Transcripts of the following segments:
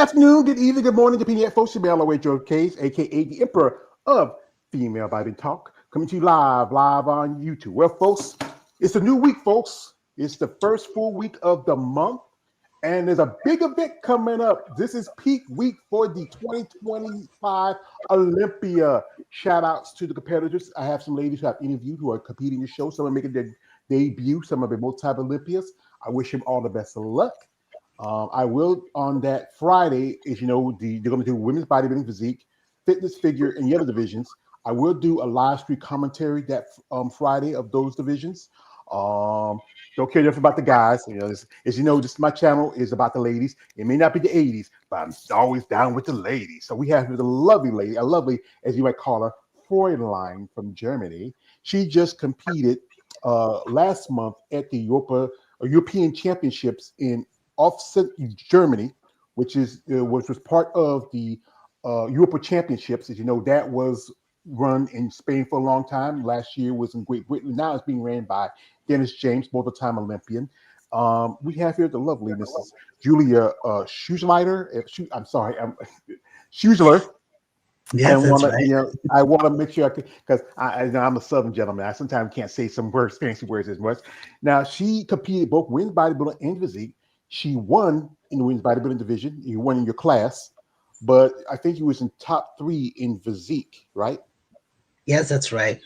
afternoon, good evening, good morning, depending on folks. Your mail away Joe Case, aka the Emperor of Female Bible Talk, coming to you live on YouTube. Well, folks, it's a new week, folks. It's the first full week of the month, and there's a big event coming up. This is peak week for the 2025 Olympia. Shout outs to the competitors. I have some ladies who have interviewed who are competing in the show. Some are making their debut, some of the multi Olympias. I wish them all the best of luck. I will on that Friday, as you know, they're going to do women's bodybuilding, physique, fitness, figure, and the other divisions. I will do a live stream commentary that Friday of those divisions. Don't care enough about the guys. You know, as you know, this my channel is about the ladies. It may not be the 80s, but I'm always down with the ladies. So we have the lovely lady, a lovely, as you might call her, Fräulein from Germany. She just competed last month at the European Championships in offset Germany, which was part of the Europa Championships. As you know, that was run in Spain for a long time. Last year was in Great Britain. Now it's being ran by Dennis James, multiple-time Olympian. We have here the lovely Mrs. Julia Schussler. I'm sorry, Schussler. Yes, that's right. I want to make sure because I'm a Southern gentleman. I sometimes can't say some words, fancy words as much. Now she competed both women's bodybuilding and physique. She won in the women's bodybuilding division. You won in your class, but I think you was in top 3 in physique, right? Yes, that's right.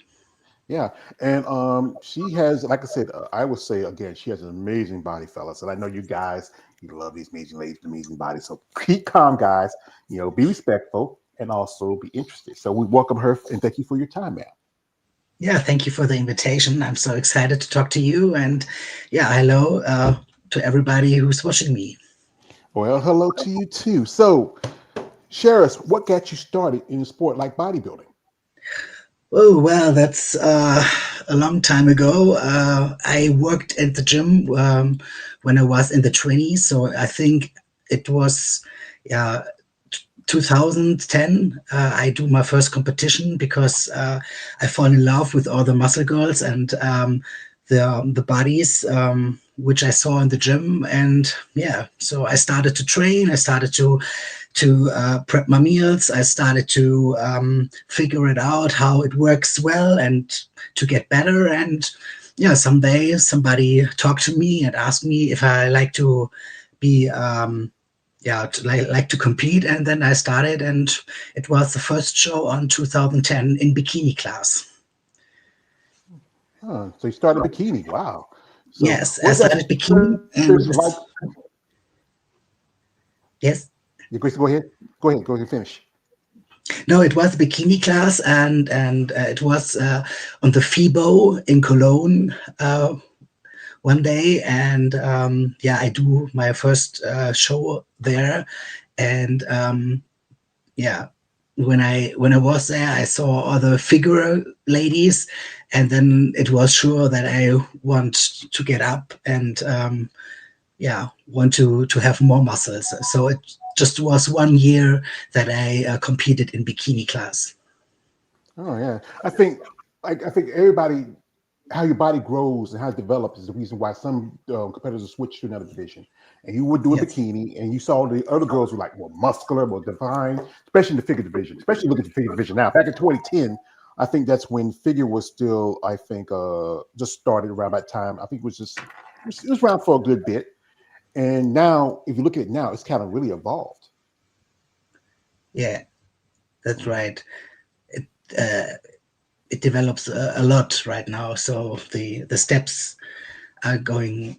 Yeah, and she has, like I said, I would say again, she has an amazing body, fellas. And I know you guys, you love these amazing ladies, amazing bodies. So keep calm, guys. You know, be respectful and also be interested. So we welcome her and thank you for your time, ma'am. Yeah, thank you for the invitation. I'm so excited to talk to you. And yeah, hello to everybody who's watching me. Well, hello to you too. So, share us what got you started in a sport like bodybuilding. Oh, well, that's a long time ago. I worked at the gym when I was in the 20s. So I think it was, yeah, 2010. I do my first competition because I fall in love with all the muscle girls and the bodies which I saw in the gym. And yeah, so I started to train. I started to prep my meals. I started to figure it out how it works well and to get better. And yeah, someday somebody talked to me and asked me if I like to be like to compete. And then I started, and it was the first show on 2010 in bikini class. Huh, so you started bikini. Wow. So Yes, I was that started bikini, and like? yes. You Grace, go ahead. Go ahead. Finish. No, it was bikini class, and it was on the FIBO in Cologne one day, and yeah, I do my first show there, and yeah, when I was there, I saw other figure ladies, and then it was sure that I want to get up and yeah, want to have more muscles. So it just was 1 year that I competed in bikini class. Oh yeah, I think everybody how your body grows and how it develops is the reason why some competitors switch to another division. And you would do a Yes. bikini, and you saw the other girls were like more muscular, more defined, especially in the figure division. Especially look at the figure division now. Back in 2010, I think that's when figure was still, I think, just started around that time. I think it was around for a good bit. And now, if you look at it now, it's kind of really evolved. Yeah, that's right. It uh, it develops a lot right now. So the steps are going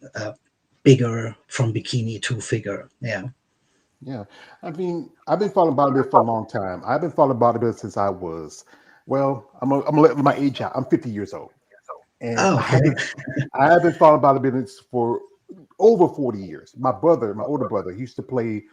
bigger from bikini to figure. Yeah. Yeah, I mean, I've been following bodybuilding for a long time. I've been following bodybuilding since I was, well, I'm gonna let my age out. I'm 50 years old, and Oh, okay. I've been following bodybuilding for over 40 years. My brother, my older brother, he used to play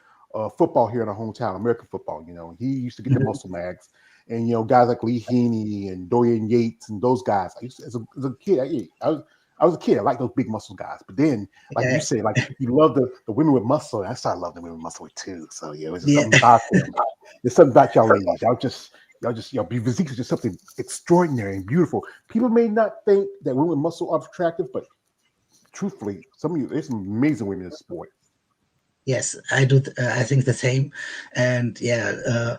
football here in our hometown, American football. You know, he used to get the Mhm. muscle mags, and guys like Lee Heaney and Dorian Yates and those guys. I used to, as a kid, I was a kid. I like those big muscle guys. But then, like you Yeah. said, like you love the women with muscle. And I started loving the women with muscle too. So yeah, it was just Yeah. something about them. There's something about y'all ladies. Your physique is just something extraordinary and beautiful. People may not think that women with muscle are attractive, but truthfully, some of you, there's some amazing women in sport. Yes, I do. I think the same. And yeah,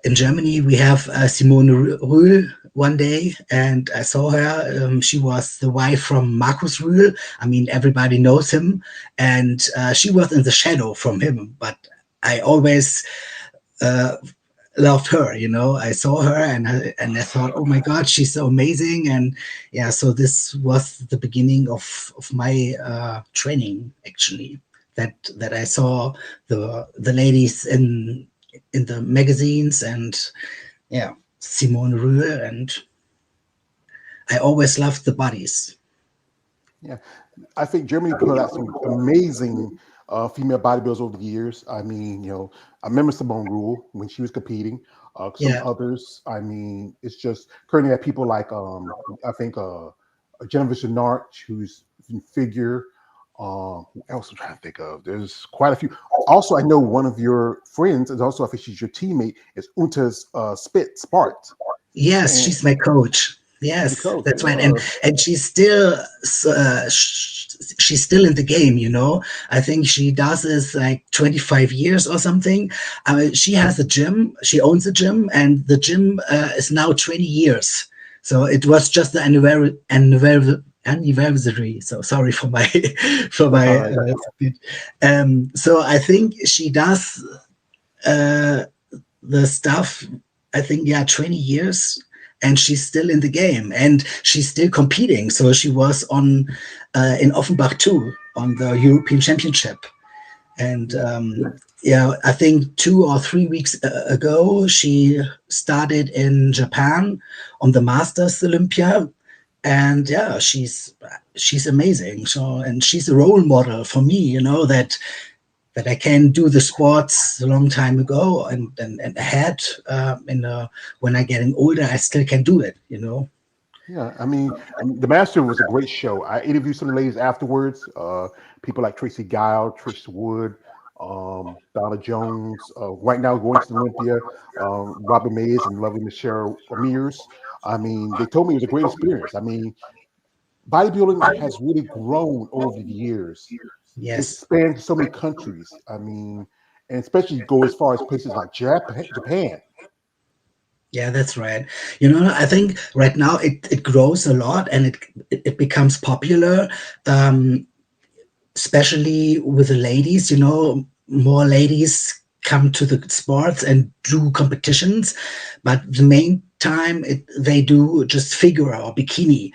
in Germany, we have Simone Rühl one day, and I saw her. She was the wife from Markus Rühl. I mean, everybody knows him, and she was in the shadow from him. But I always uh, loved her. You know, I saw her, and I thought, oh my God, she's so amazing. And yeah, so this was the beginning of my training actually. That I saw the ladies in the magazines, and yeah, Simone Rühl, and I always loved the bodies. Yeah, I think Germany put out some amazing female bodybuilders over the years. I mean, I remember Simone Rule when she was competing. Some Yeah, others, I mean, it's just currently have people like I think Jennifer Chenart, who's in figure. Who else I'm trying to think of? There's quite a few. Also, I know one of your friends is also, I think she's your teammate, is Unta's Spart. yes, And she's my coach. she's a Yes, coach. that's right, and she's still she's still in the game. You know, I think she does this like 25 years or something. I mean, she has a gym. She owns a gym, and the gym is now 20 years. So it was just the anniversary. So sorry for my for That's all my right. speech. So I think she does uh, the stuff. I think, yeah, 20 years, and she's still in the game, and she's still competing. So she was on in Offenbach too on the European Championship, and Yeah. yeah, I think 2 or 3 weeks ago she started in Japan on the Masters Olympia, and yeah, she's amazing. So, and she's a role model for me. You know that I can do the sports a long time ago, and ahead when I getting older, I still can do it. You know. Yeah, I mean, The Master was a great show. I interviewed some of the ladies afterwards. People like Tracy Guile, Trish Wood, Donna Jones. Right now, going to Olympia, Robin Mays and lovely Michelle Mears. I mean, they told me it was a great experience. I mean, bodybuilding has really grown over the years. It's Yes. spanned so many countries. I mean, and especially go as far as places like Japan. Yeah, that's right. You know, I think right now it grows a lot, and it becomes popular. Um, Especially with the ladies, you know, more ladies come to the sports and do competitions, but the main time they do just figure or bikini.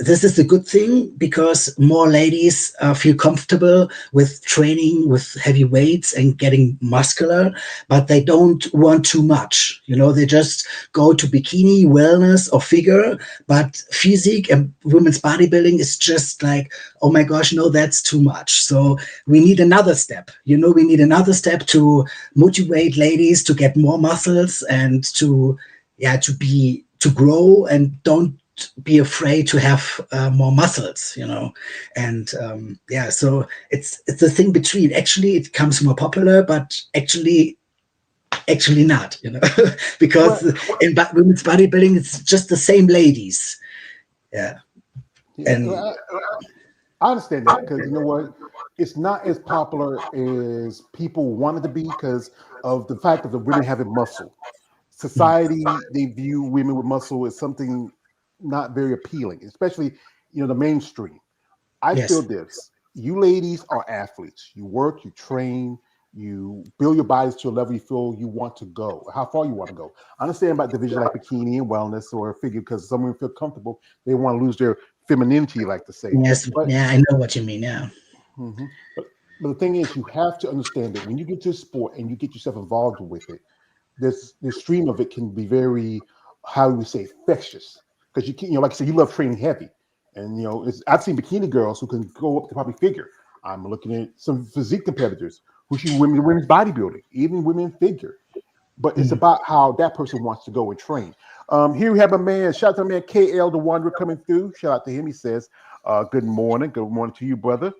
This is a good thing because more ladies feel comfortable with training with heavy weights and getting muscular, but they don't want too much. You know, they just go to bikini, wellness, or figure, but physique and women's bodybuilding is just like, oh my gosh, no, that's too much. So we need another step. You know, we need another step to motivate ladies to get more muscles and to, yeah, to grow, and don't be afraid to have more muscles. You know, and yeah, so it's a thing between. Actually, it becomes more popular, but actually not. You know, Well, because in women's bodybuilding, it's just the same ladies. Yeah, yeah, and I understand that because you know what, it's not as popular as people wanted to be because of the fact of the women having muscle. mm, Society they view women with muscle as something not very appealing, especially the mainstream. I feel yes. this: you ladies are athletes. You work, you train, you build your bodies to a level you feel you want to go, how far you want to go. I understand about division like bikini and wellness or figure because some women feel comfortable. They want to lose their femininity, like to say. Yes, But yeah, I know what you mean. Yeah, mhm. But the thing is, you have to understand that when you get to a sport and you get yourself involved with it, this stream of it can be very, how do we say, infectious. Because you can, like I said, you love training heavy, and I've seen bikini girls who can go up to probably figure. I'm looking at some physique competitors who shoot women's bodybuilding, even women figure. But it's mm. about how that person wants to go and train. Here we have a man. Shout out to my man KL the Wanderer coming through. Shout out to him. He says, "Good morning. Good morning to you, brother."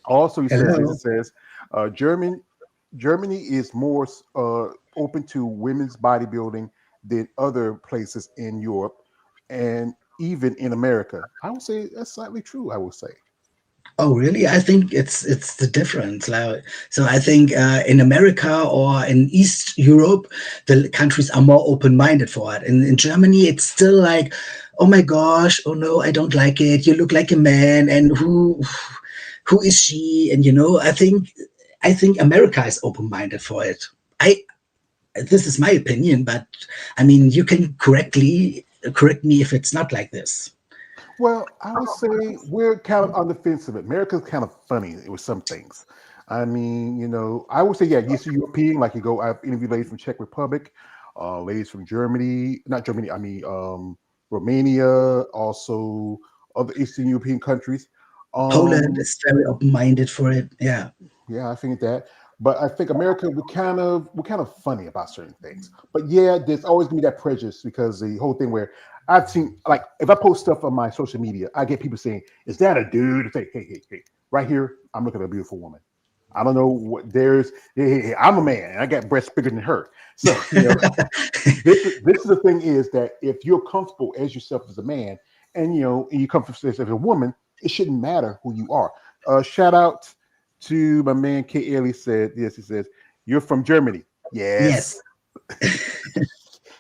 Also, he says this. It Hello. says, Germany is more open to women's bodybuilding than other places in Europe and even in America. I would say that's slightly true. I would say. Oh, really? I think it's the difference. Like, so I think in America or in East Europe, the countries are more open-minded for it. In Germany, it's still like, oh my gosh, oh no, I don't like it. You look like a man, and who is she? And I think America is open-minded for it. I This is my opinion, but I mean, you can correct me if it's not like this. Well, I would say we're kind of on the fence of it. America's kind of funny with some things. I mean, I would say, yeah, yes, European, like you go, I've interviewed ladies from Czech Republic, ladies from Germany, not Germany, I mean, Romania, also other Eastern European countries. Poland Um, is very open-minded for it. Yeah. yeah, I think that. But I think America, we're kind of funny about certain things. But yeah, there's always gonna be that prejudice because the whole thing where I've seen, like, if I post stuff on my social media, I get people saying, "Is that a dude?" I say, "Hey, hey, hey, right here, I'm looking at a beautiful woman. I don't know what there's. Hey, hey, hey, I'm a man, and I got breasts bigger than her. So this is the thing is that if you're comfortable as yourself as a man, and and you comfortable as a woman, it shouldn't matter who you are. Shout out to my man K. Ellie said this. He says, "You're from Germany." Yes. Yes.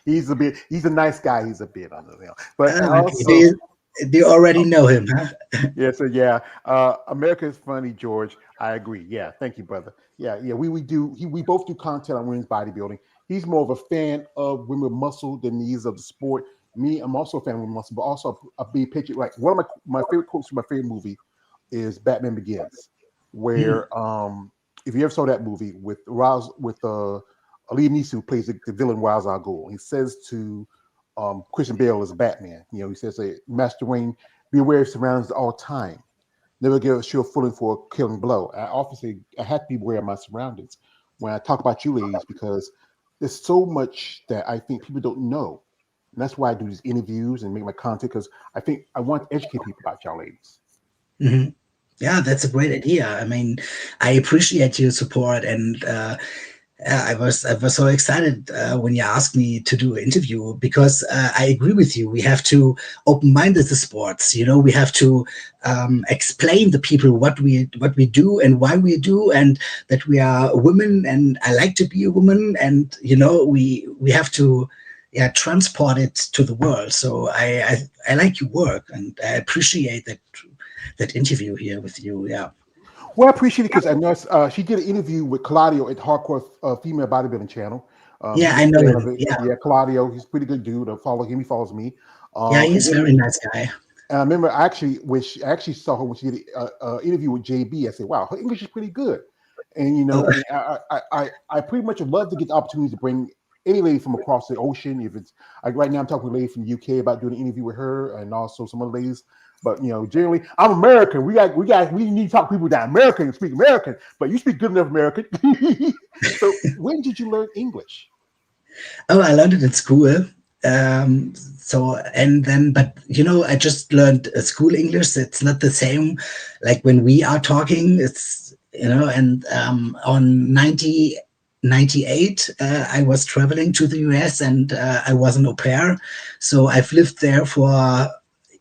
He's a nice guy. He's a bit on the but Oh, okay. Do also, you already know him, huh? yeah, so yeah, America is funny, George. I agree. Yeah, thank you, brother. Yeah, yeah, we both do content on women's bodybuilding. He's more of a fan of women with muscle than he is of the sport. Me, I'm also a fan of women with muscle, but also a big picture. Like one of my favorite quotes from my favorite movie is Batman Begins, Hmm. where if you ever saw that movie with Liam Neeson who plays the villain Ra's al Ghul, he says to Christian Bale as Batman, he says, Master Wayne, be aware of surroundings at all time. Never give a sure footing for a killing blow. I often say I have to be aware of my surroundings when I talk about you ladies because there's so much that I think people don't know. And that's why I do these interviews and make my content because I think I want to educate people about y'all ladies. Hmm. Yeah, that's a great idea. I mean, I appreciate your support, and yeah, I was so excited when you asked me to do an interview because I agree with you. We have to open-minded the sports. We have to explain the people what we do and why we do, and that we are women, and I like to be a woman, and we have to, yeah, transport it to the world. So I like your work, and I appreciate that interview here with you. Yeah. Well, I appreciate it because I know she did an interview with Claudio at Hardcore Female Bodybuilding Channel. Yeah, He's I a know fan of him. it. Yeah. Yeah, Claudio, he's a pretty good dude. I follow him. He follows me. Yeah, And he's a then very nice guy. and I remember I actually saw her when she did an interview with JB. I said, "Wow, her English is pretty good." And Oh, and I pretty much would love to get the opportunity to bring any lady from across the ocean. If it's like right now, I'm talking to a lady from the UK about doing an interview with her, and also some other ladies. But generally, I'm American. We need to talk to people that are American and speak American. But you speak good enough American. So when did you learn English? oh, I learned it in school. So, and then, but I just learned school English. It's not the same like when we are talking. And on 1998, I was traveling to the US, and I was an au pair. So I've lived there for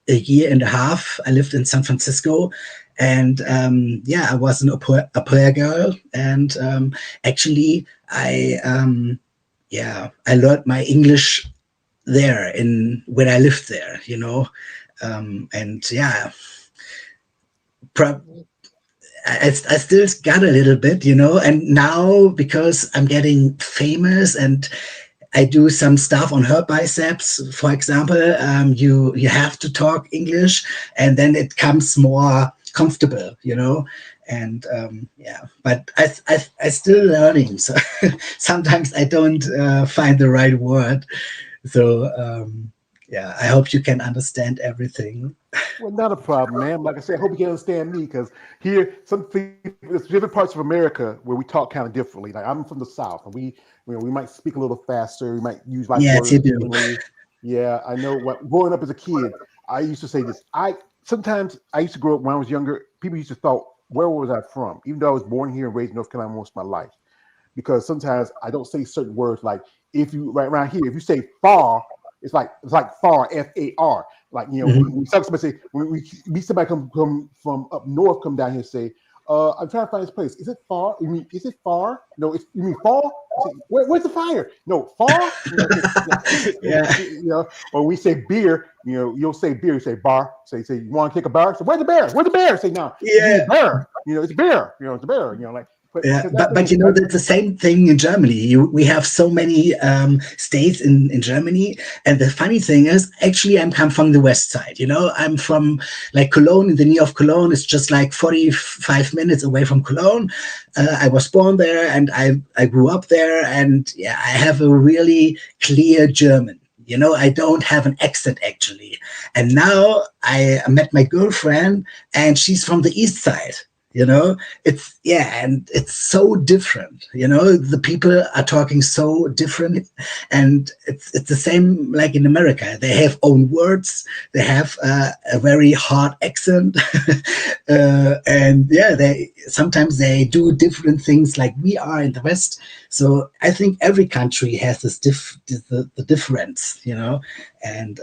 a year and a half. I lived in San Francisco, and yeah, I was an au pair girl. And actually, yeah, I learned my English there in when I lived there, and yeah, pro- I still got a little bit, and now because I'm getting famous and I do some stuff on her biceps, for example, you have to talk English, and then it comes more comfortable, and yeah, but I still learning, so sometimes I don't find the right word. So yeah, I hope you can understand everything. Well, not a problem, man. Like I said, I hope you can understand me because here, there's different parts of America where we talk kind of differently. Like I'm from the South, and we might speak a little faster. We might use like Yes, you words do. differently. Yeah, I know. What growing up as a kid, I used to say this. I used to grow up when I was younger. People used to thought, where was I from? Even though I was born here and raised in North Carolina most of my life, because sometimes I don't say certain words like if you right around here, if you say far, it's like far, FAR. Like, Mhm. we somebody say, when we meet somebody come from up north, come down here and say, I'm trying to find this place. Is it far? You mean, is it far? No, you mean far? I say, where's the fire? No, far? Yeah, Or we say beer, you'll say beer, you say bar. Say, you want to kick a bar? So where's the bear? Where's the bear? Say, no, you mean yeah. bear. It's bear. It's a bear, like, but Yeah, because that but thing but is, you know that's the same thing in Germany. We have so many states in Germany, and the funny thing is, actually, I'm come from the west side. I'm from like Cologne, in the near of Cologne. It's just like 45 minutes away from Cologne. I was born there, and I grew up there, and yeah, I have a really clear German. I don't have an accent actually. And now I met my girlfriend, and she's from the east side. It's yeah, and it's so different. The people are talking so different, and it's the same like in America. They have own words, they have a very hard accent, and yeah, they sometimes they do different things like we are in the West. So I think every country has the difference. And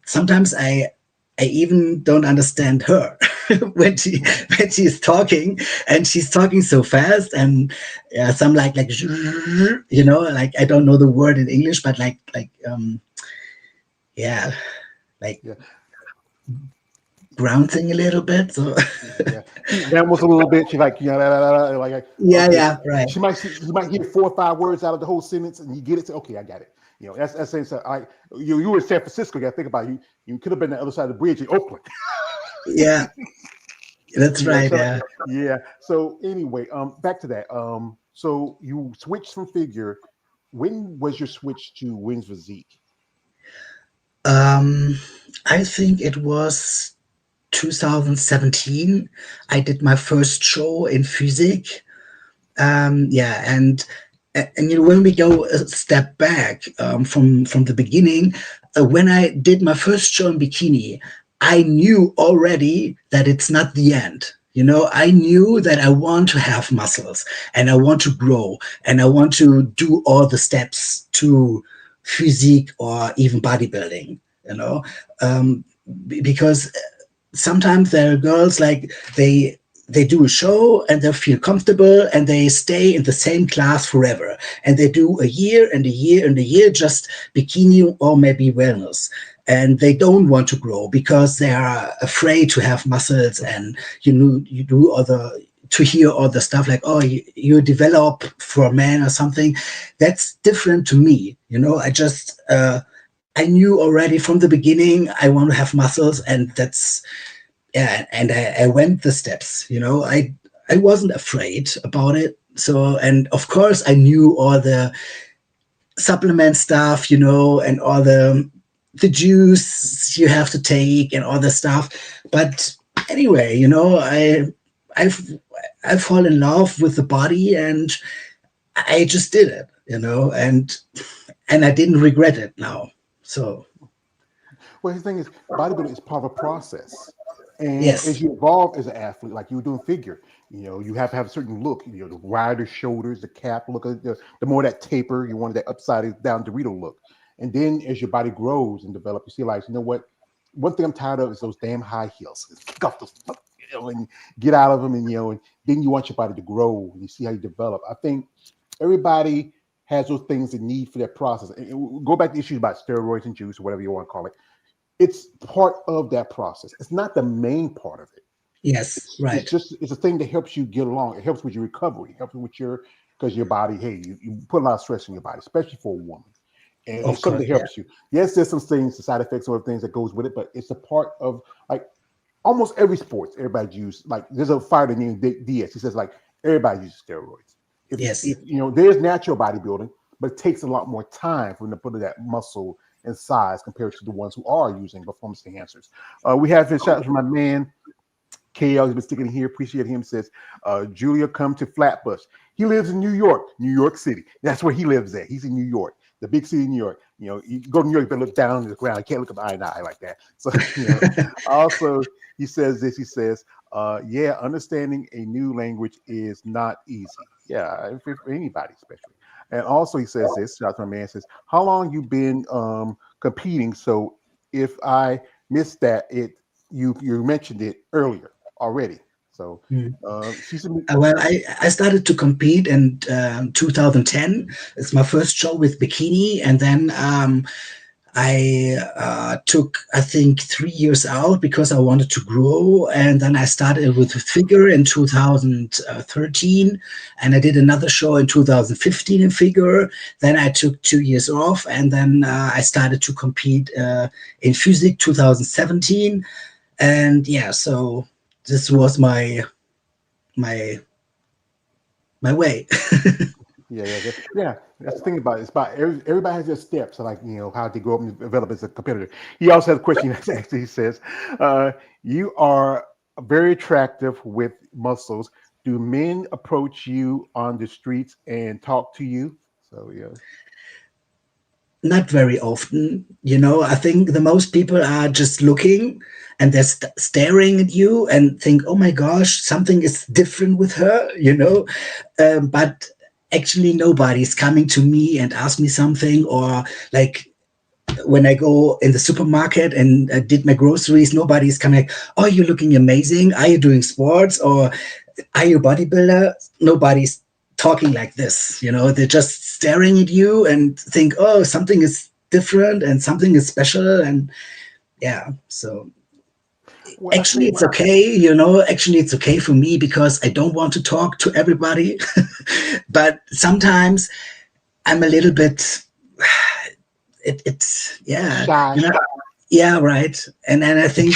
sometimes I even don't understand her when she when she's talking, and she's talking so fast, and some like like I don't know the word in English, but yeah, like yeah, bouncing a little bit. So yeah. She rambles a little bit. She like, yeah, okay. yeah, right. You might hear 4 or 5 words out of the whole sentence, and you get it. Say, okay, I got it. That's saying. So you were in San Francisco. You got to think about it. You could have been the other side of the bridge in Oakland. Yeah, that's right. So Yeah. yeah. So anyway, back to that. So you switched from figure. When was your switch to wins physique? Um, I think it was 2017. I did my first show in Physik. Yeah, and when we go a step back from the beginning, when I did my first show in bikini, I knew already that it's not the end. I knew that I want to have muscles, and I want to grow, and I want to do all the steps to physique or even bodybuilding. You know, um, because sometimes there are girls like they do a show and they feel comfortable and they stay in the same class forever, and they do a year and a year and a year just bikini or maybe wellness, and they don't want to grow because they are afraid to have muscles, and you do other to hear all the stuff like, oh, you develop for a man or something. That's different to me. I knew already from the beginning I want to have muscles, and that's yeah. And I went the steps. I wasn't afraid about it. So, and of course, I knew all the supplement stuff, and all the juice you have to take and all the stuff. But anyway, I've I fall in love with the body, and I just did it, and I didn't regret it now. So Well, his thing is bodybuilding is part of a process. And as yes, you evolve as an athlete, like you were doing figure, you have to have a certain look, the wider shoulders, the cap look, the more that taper, you want that upside down Dorito look. And then as your body grows and develops, you see, like, you know what? One thing I'm tired of is those damn high heels. Kick off those, and get out of them. And then you want your body to grow and you see how you develop. I think everybody has those things they need for their process. And go back to issues about steroids and juice or whatever you want to call it. It's part of that process. It's not the main part of it. yes, right. It's a thing that helps you get along. It helps with your recovery. It helps with because your body, hey, you put a lot of stress in your body, especially for a woman. And Of it's something course, that yeah. helps you. Yes, there's some things, the side effects, or things that goes with it, but it's a part of like almost every sport. Everybody uses like there's a fighter named Diaz. He says like everybody uses steroids. If Yes. there's natural bodybuilding, but it takes a lot more time for them to put that muscle and size compared to the ones who are using performance enhancers. We have his shots from my man KL. He's been sticking in here. Appreciate him. Says Julia come to Flatbush. He lives in New York City. That's where he lives at. He's in New York, the big city of New York. You go to New York, you better look down to the ground. You can't look up eye and eye like that. So also he says this. He says, yeah, understanding a new language is not easy. Yeah, for anybody, especially. And also he says this. Shout out to my man. Says, how long you been competing? So if I missed that, you mentioned it earlier already. So Mm. she's a Well, I started to compete in 2010. It's my first show with bikini, and then I took, I think, 3 years out because I wanted to grow. And then I started with figure in 2013. And I did another show in 2015 in figure. Then I took 2 years off. And then I started to compete in physique 2017. And yeah, so this was my my way. yeah. That's the thing about it. It's about everybody has their steps, like how they grow up and develop as a competitor. He also has a question. Actually, he says, "You are very attractive with muscles. Do men approach you on the streets and talk to you?" So yeah. Not very often. I think the most people are just looking and they're staring at you and think, oh my gosh, something is different with her, but actually nobody's coming to me and ask me something, or like when I go in the supermarket and did my groceries, nobody's coming like, oh, you're looking amazing. Are you doing sports, or are you a bodybuilder? Nobody's talking like this. They're just staring at you and think, oh, something is different and something is special. And yeah, so Well, I actually think it's okay. Actually it's okay for me because I don't want to talk to everybody. But sometimes I'm a little bit, it's, yeah, shy. yeah, right. And then I think,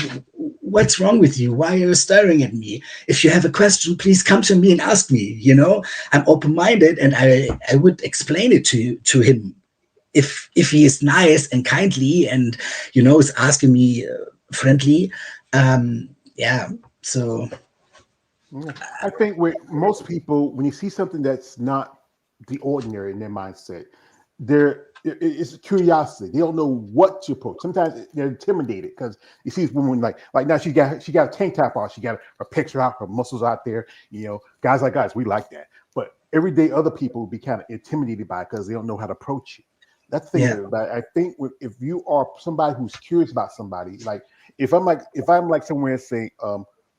what's wrong with you? Why are you staring at me? If you have a question, please come to me and ask me. I'm open minded, and I would explain it to him if he is nice and kindly and is asking me friendly. Yeah. So Yeah. I think with most people, when you see something that's not the ordinary in their mindset, it's curiosity. They don't know what to approach. Sometimes they're intimidated because you see this woman like now she got a tank top on, she got her picture out, her muscles out there. Guys like guys, we like that. But everyday other people will be kind of intimidated by it because they don't know how to approach you. That's the thing yeah, with it. But I think if you are somebody who's curious about somebody, like if I'm like somewhere saying,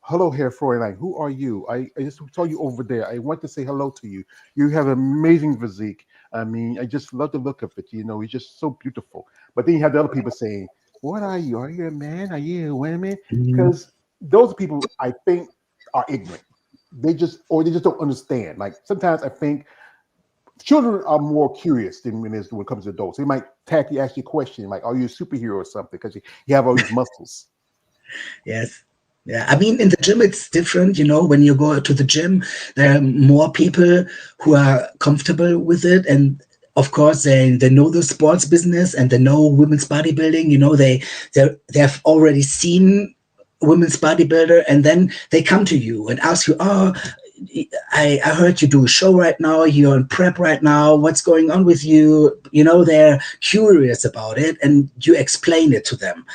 hello here, Fräulein. Who are you? I just saw you over there. I want to say hello to you. You have an amazing physique. I mean, I just love the look of it. It's just so beautiful. But then you have the other people saying, what are you? Are you a man? Are you a woman? mm, Because those people, I think, are ignorant. They just don't understand. Like sometimes I think children are more curious than when it comes to adults. They might ask you a question like, "Are you a superhero or something?" Because you have all these muscles. yes. Yeah, I mean, in the gym, it's different. When you go to the gym, there are more people who are comfortable with it. And of course, they know the sports business and they know women's bodybuilding. They have already seen women's bodybuilder, and then they come to you and ask you, oh, I heard you do a show right now. You're in prep right now. What's going on with you? They're curious about it, and you explain it to them.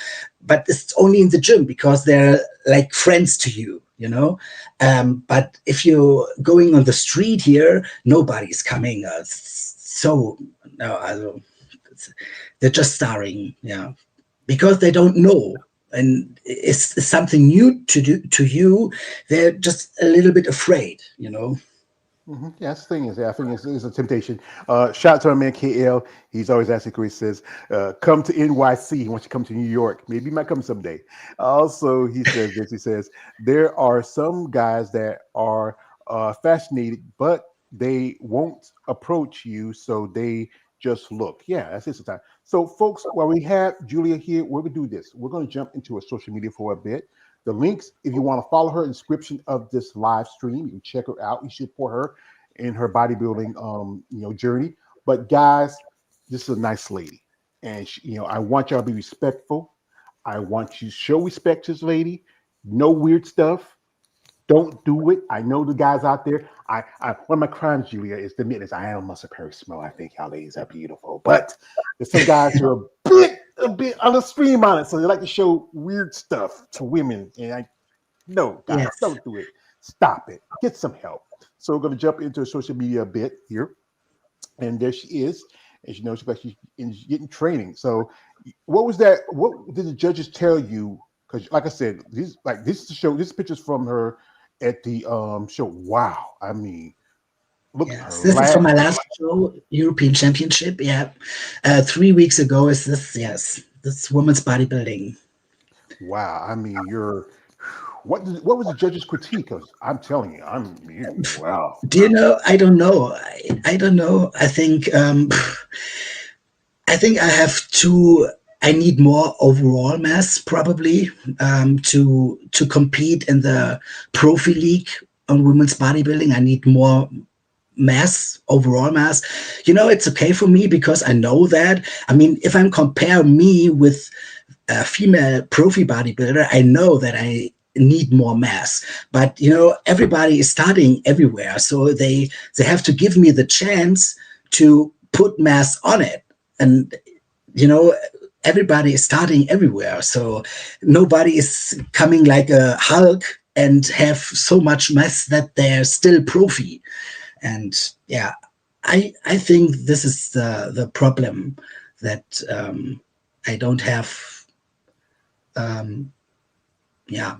But it's only in the gym because they're like friends to you. But if you're going on the street here, nobody's coming. So no, they're just staring. Yeah, because they don't know, and it's something new to do to you. They're just a little bit afraid. Yeah, that's the thing is, I think it's a temptation. Shout out to our man KL. He's always asking. He says, "Come to NYC. He wants you to come to New York. Maybe he might come someday." Also, he says this. He says there are some guys that are fascinated, but they won't approach you, so they just look. Yeah, that's it sometimes. So, folks, while we have Julia here, we're gonna do this. We're gonna jump into a social media for a bit. The links, if you want to follow her, description of this live stream, you can check her out. You should support her in her bodybuilding, journey. But guys, this is a nice lady, and I want y'all to be respectful. I want you to show respect to this lady. No weird stuff. Don't do it. I know the guys out there. One of my crimes, Julia, is the admit is I am a superior smell. I think y'all ladies are beautiful, but there's some guys who are a bit on the stream on it, so they like to show weird stuff to women. And no, guys, Yes. don't do it. Stop it. Get some help. So we're going to jump into social media a bit here, and there she is. and she knows she's getting training. So, what was that? What did the judges tell you? Because, like I said, this is the show. This pictures from her at the show. Wow, I mean, look at Yes, her this is from last. my last show, European Championship. Yeah, 3 weeks ago is this. Yes, this women's bodybuilding. Wow, I mean, what was the judges' critique? Because I'm telling you, wow. Do you know? I don't know. I don't know. I think I have to. I need more overall mass probably to compete in the Profi League on women's bodybuilding. I need more mass, overall mass. It's okay for me because I know that. I mean, if I'm compare me with a female profi bodybuilder, I know that I need more mass. But everybody is starting everywhere, so they have to give me the chance to put mass on it. And you know everybody is starting everywhere, so nobody is coming like a Hulk and have so much mass that they're still profi. And yeah, I think this is the problem, that I don't have. Yeah.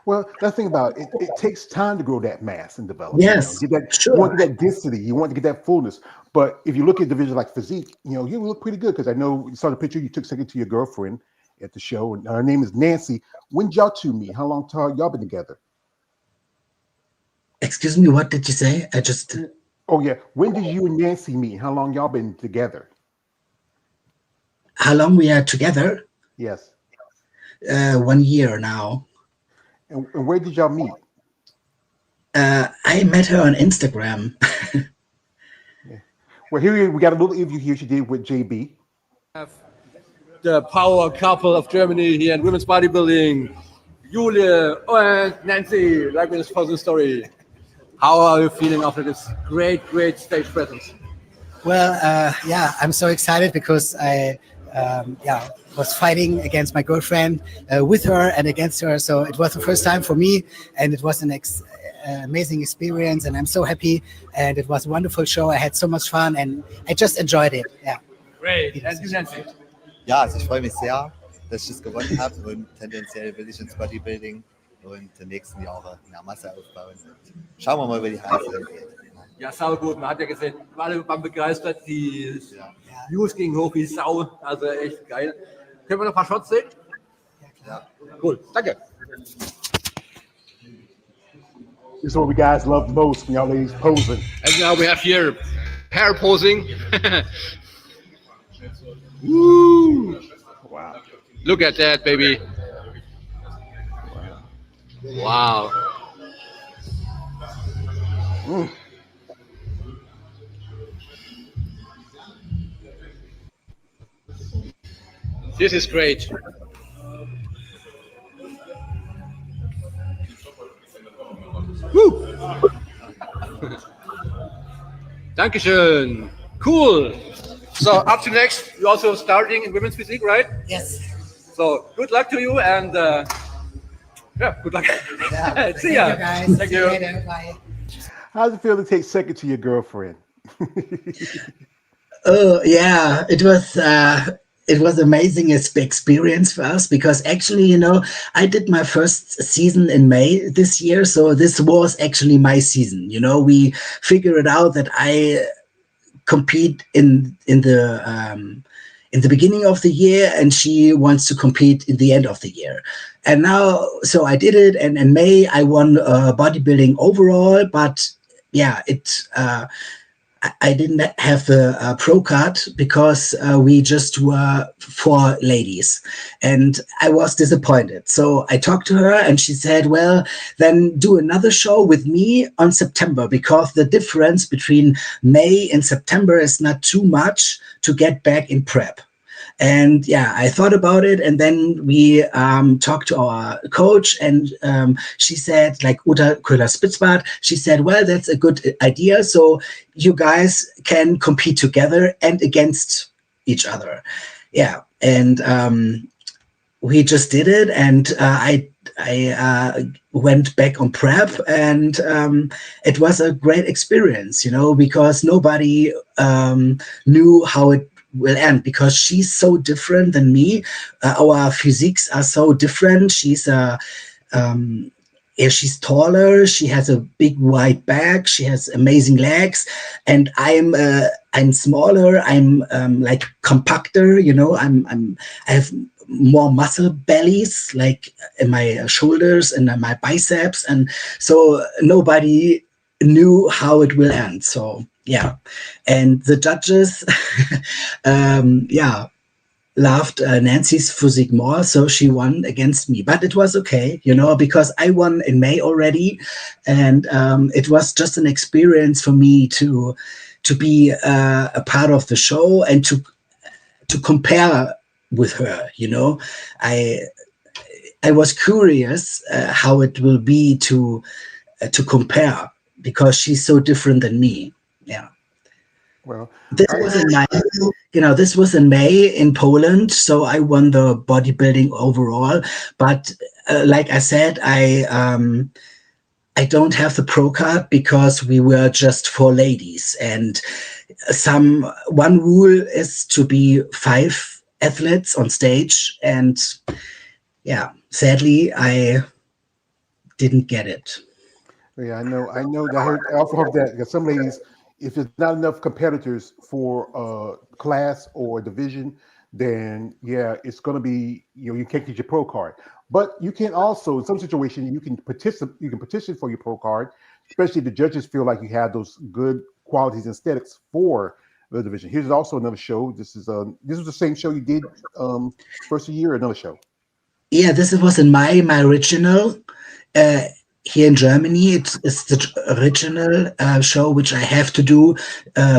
Well, that's the thing about it. It takes time to grow that mass and develop. Yes, Get that. You want sure. to get that density. You want to get that fullness. But if you look at divisions like physique, you look pretty good because I know you saw the picture you took second to your girlfriend at the show, and her name is Nancy. When did y'all two meet? How long y'all been together? Excuse me, what did you say? I just. Oh yeah, when did you and Nancy meet? How long y'all been together? How long we are together? Yes. 1 year now. And where did y'all meet? I met her on Instagram. Yeah. Well, here we got a little interview here she did with JB. The power couple of Germany here in women's bodybuilding, Julia and Nancy. Like this for the story. How are you feeling after this great stage presence? Well, yeah, I'm so excited because I was fighting against my girlfriend with her and against her. So it was the first time for me, and it was an amazing experience. And I'm so happy. And it was a wonderful show. I had so much fun, and I just enjoyed it. Yeah. Great. And you, Nancy? Ja, also ich freue mich sehr, dass ich das gewonnen habe und tendenziell will ich ins Bodybuilding und die nächsten Jahre mehr Masse aufbauen. Und schauen wir mal, wie die Reise geht. Ja, sau gut. Man hat ja gesehen, alle waren begeistert. Die Views gingen hoch wie Sau. Also echt geil. Können wir noch ein paar Shots sehen? Ja. Cool. Danke. This is what we guys love most when y'all ladies posing. And now we have here hair posing. Woo! Wow. Look at that, baby. Wow. Mm. This is great. Woo! Dankeschön. Cool. So up to next, you're also starting in women's physique, right? Yes. So good luck to you, and yeah, good luck. Yeah. See ya. Thank you, guys. Thank See you you. later. Bye. How's it feel to take second to your girlfriend? Oh yeah, it was amazing experience for us, because actually, I did my first season in May this year, so this was actually my season. We figured out that I compete in the beginning of the year, and she wants to compete in the end of the year. And now, so I did it, and in May I won bodybuilding overall, but yeah, I didn't have a pro card because we just were 4 ladies, and I was disappointed. So I talked to her, and she said, well, then do another show with me on September, because the difference between May and September is not too much to get back in prep. And yeah, I thought about it, and then we talked to our coach, and she said, like Uta Köhler-Spitzbart, she said, well, that's a good idea. So you guys can compete together and against each other. Yeah, and we just did it, and I went back on prep, and it was a great experience, because nobody knew how it will end, because she's so different than me. Our physiques are so different. Um, yeah, she's taller. She has a big wide back. She has amazing legs, and I'm smaller. I'm like compactor. I have more muscle bellies, like in my shoulders and my biceps, and so nobody knew how it will end. So yeah, and the judges, yeah, loved Nancy's physique more, so she won against me. But it was okay, because I won in May already, and it was just an experience for me to be a part of the show and to compare with her. I I was curious how it will be to compare, because she's so different than me. Yeah. Well, This I was know. in my, this was in May in Poland, so I won the bodybuilding overall. But like I said, I don't have the pro card because we were just for ladies, and one rule is to be 5 athletes on stage, and yeah, sadly I didn't get it. Yeah, I know. I know. I heard. I also hope that because some ladies, if there's not enough competitors for class or division, then yeah, it's going to be you can't get your pro card. But you can also, in some situations, you can participate. You can petition for your pro card, especially if the judges feel like you have those good qualities and aesthetics for the division. Here's also another show. This was the same show you did first year. Another show. Yeah, this was in my original. Uh, Here in Germany, it's the original show which I have to do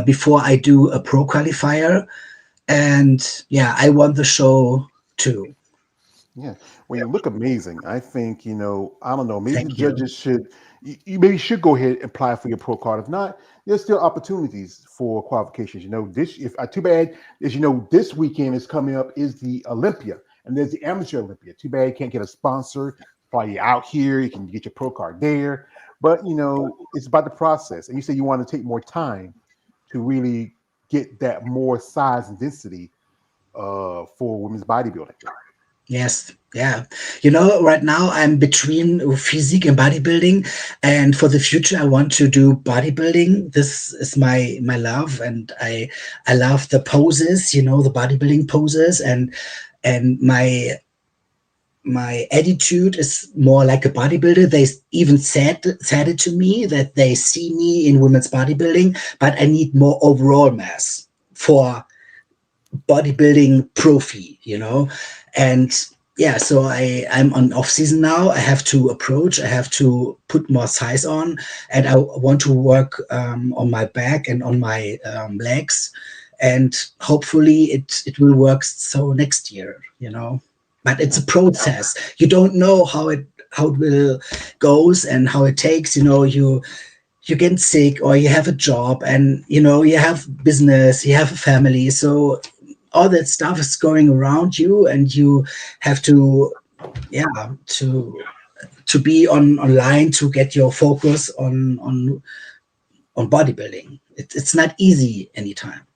before I do a pro qualifier, and yeah, I won the show too. Yeah. Well, you look amazing. I think, I don't know, maybe the Thank you. judges you maybe should go ahead and apply for your pro card. If not, there's still opportunities for qualifications. Too bad is, this weekend is coming up is the Olympia, and there's the amateur Olympia. Too bad you can't get a sponsor. Probably out here, you can get your pro card there. But, it's about the process. And you say you want to take more time to really get that more size and density for women's bodybuilding. Yes, yeah. Right now I'm between physique and bodybuilding, and for the future I want to do bodybuilding. This is my love, and I love the poses, the bodybuilding poses, and my attitude is more like a bodybuilder. They even said it to me that they see me in women's bodybuilding, but I need more overall mass for bodybuilding profi. And yeah, so I'm on off season now. I have to approach. I have to put more size on, and I want to work on my back and on my legs, and hopefully it will work so next year. But it's a process. You don't know how it will goes and how it takes. You get sick or you have a job, and you have business, you have a family, so all that stuff is going around you, and you have to, yeah, to be online to get your focus on bodybuilding. It's not easy anytime.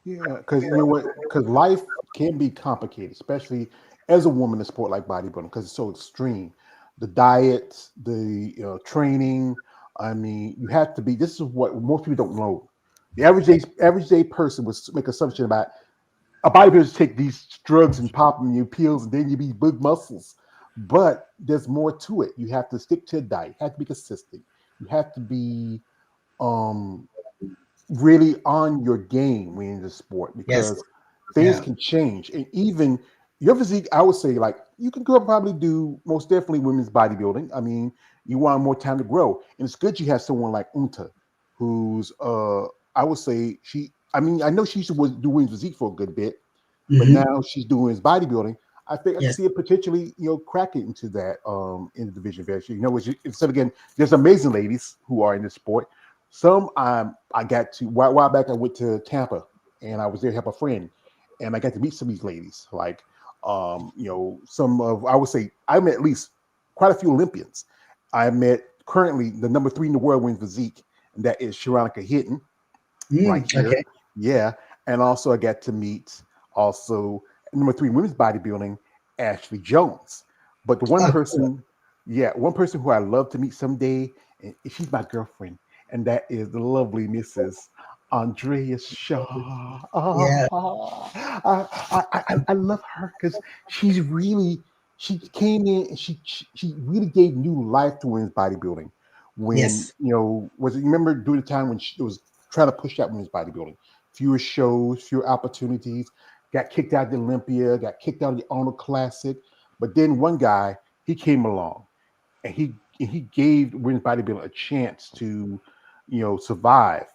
Yeah, because you know what? Because life can be complicated, especially as a woman in a sport like bodybuilding, because it's so extreme. The diet, the training. I mean, you have to be. This is what most people don't know. The average day person would make assumption about a bodybuilder take these drugs and pop them you pills, and then you be big muscles. But there's more to it. You have to stick to a diet. You have to be consistent. You have to be um really on your game when you're in the sport Yes. because things Yeah. can change. And even your physique, I would say, like you can go probably do most definitely women's bodybuilding. I mean, you want more time to grow. And it's good you have someone like Unta, who's I would say I know she was doing physique for a good bit, but Hmm. now she's doing his bodybuilding. I think I can Yes. see it potentially, crack it into that in the division eventually. Instead again, there's amazing ladies who are in this sport. Some I got to while back I went to Tampa and I was there to help a friend, and I got to meet some of these ladies. Like some of I would say I met at least quite a few Olympians. I met currently the number 3 in the world in physique, and that is Sharonica Hinton right here. Okay. Yeah. And also I got to meet also number 3 women's bodybuilding, Ashley Jones. But the one Oh, cool. person, yeah, one person who I love to meet someday, and she's my girlfriend, and that is the lovely Mrs. Andrea Shaw. Yeah. I love her because she's really she came in and she really gave new life to women's bodybuilding. When Yes. was it? You remember during the time when she was trying to push out women's bodybuilding, fewer shows, fewer opportunities, got kicked out of the Olympia, got kicked out of the Arnold Classic, but then one guy he came along and he gave women's bodybuilding a chance to, survive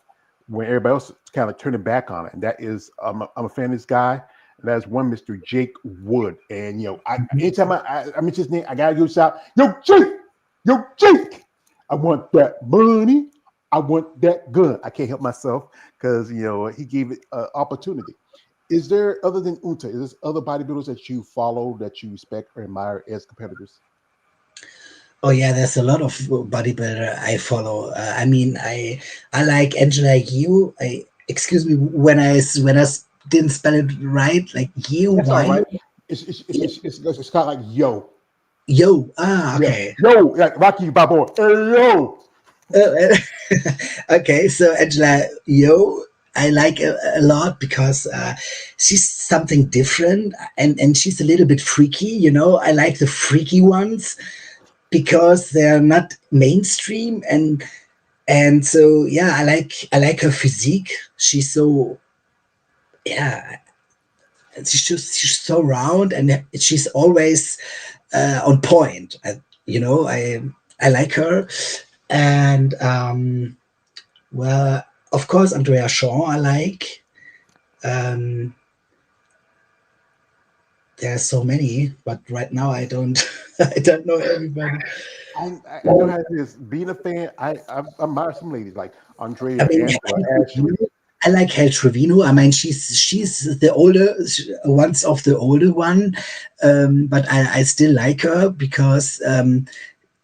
when everybody else kind of turning back on it. And that is, I'm a fan of this guy. And that's one Mr. Jake Wood. And anytime I mention his name, I gotta give a shout. Yo Jake, I want that money. I want that gun. I can't help myself because he gave it an opportunity. Is there other than Unta? Is there other bodybuilders that you follow that you respect or admire as competitors? Oh yeah, there's a lot of bodybuilder I follow. I mean, I like Angela Yu. Excuse me when I didn't spell it right, like Yu That's all Y. right. It's kind of like yo, Yo. yeah, Okay. yo, like Rocky Balboa. Hey yo, Uh, okay, so Angela Yo, I like a lot because she's something different, and she's a little bit freaky. I like the freaky ones because they're not mainstream, and so yeah, I like her physique. She's so, yeah, she's so round, and she's always on point. I like her, and well, of course, Andrea Shaw I like. Um, there are so many, but right now I don't I don't know everybody. I know how it is. Being a fan, I admire some ladies like I Andrea, mean, Angela, Ashley. I like Hel Trevino. I mean, she's the older, once of the older one, but I still like her because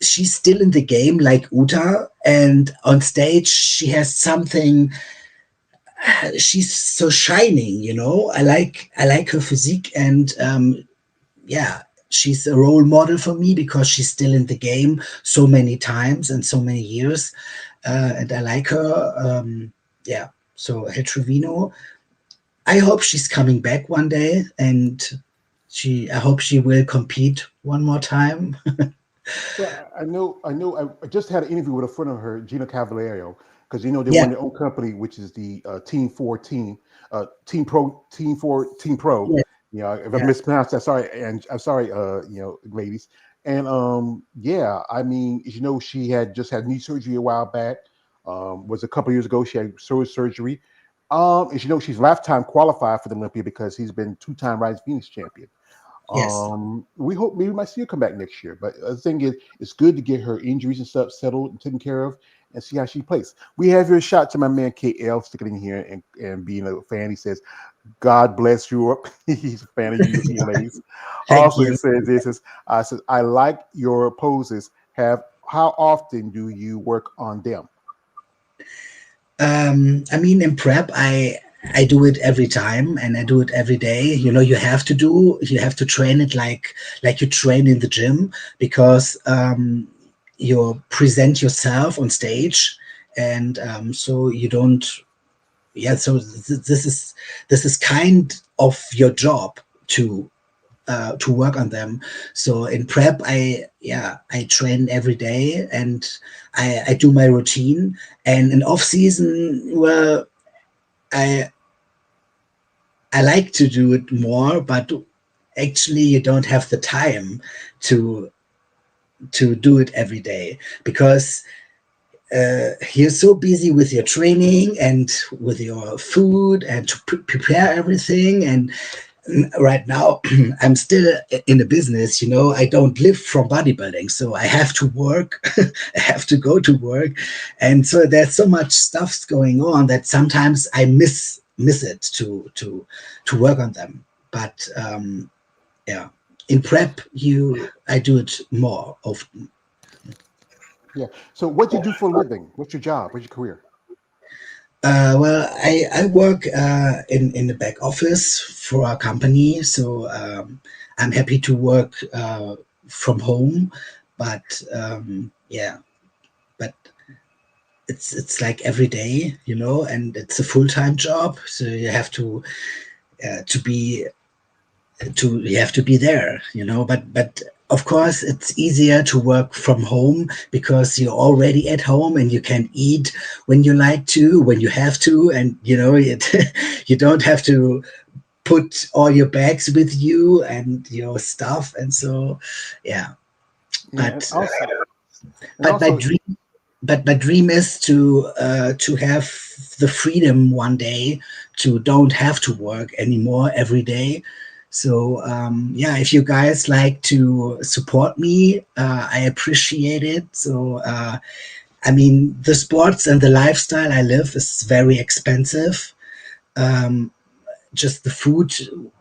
she's still in the game like Uta, and on stage she has something. She's so shining, I like her physique, and yeah, she's a role model for me because she's still in the game so many times and so many years, and I like her. Yeah, so Trevino. I hope she's coming back one day, and I hope she will compete one more time. Well, I just had an interview with a friend of her, Gina Cavallero, because they Yeah, run their own company, which is the Team 14, Team Pro. yeah, If I yeah. mispronounced that, sorry, and I'm sorry, ladies. And yeah, I mean, she had just had knee surgery a while back. Was a couple years ago. She had surgery. And she's lifetime qualified for the Olympia because he's been 2-time Rise Phoenix champion. Yes. We hope maybe we might see her come back next year. But the thing is, it's good to get her injuries and stuff settled and taken care of and see how she plays. We have your shot to my man KL sticking in here and being a fan. He says, God bless Europe. He's a fan of you ladies. Thank Also, he you. says says, I like your poses. How often do you work on them? I mean, in prep, I do it every time, and I do it every day. You have to train it like you train in the gym, because you present yourself on stage, and so you don't. Yeah, so this is kind of your job to work on them. So in prep, I train every day, and I do my routine. And in off season, well, I I like to do it more, but actually you don't have the time to do it every day, because you're so busy with your training and with your food and to prepare everything. And right now I'm still in a business. I don't live from bodybuilding, so I have to work. I have to go to work, and so there's so much stuff going on that sometimes I miss it to work on them. But yeah, in prep, I do it more often. Yeah. So what do you do for a living? What's your job? What's your career? Well, I work in the back office for our company, so I'm happy to work from home. But yeah, but it's like every day, and it's a full time job, so you have to be you have to be there, but of course it's easier to work from home because you're already at home and you can eat when you like to, when you have to, and you don't have to put all your bags with you and your stuff. And so yeah, Yeah, and but but my also, dream but my dream is to have the freedom one day to don't have to work anymore every day. So yeah, if you guys like to support me, I appreciate it. So I mean, the sports and the lifestyle I live is very expensive. Um, just the food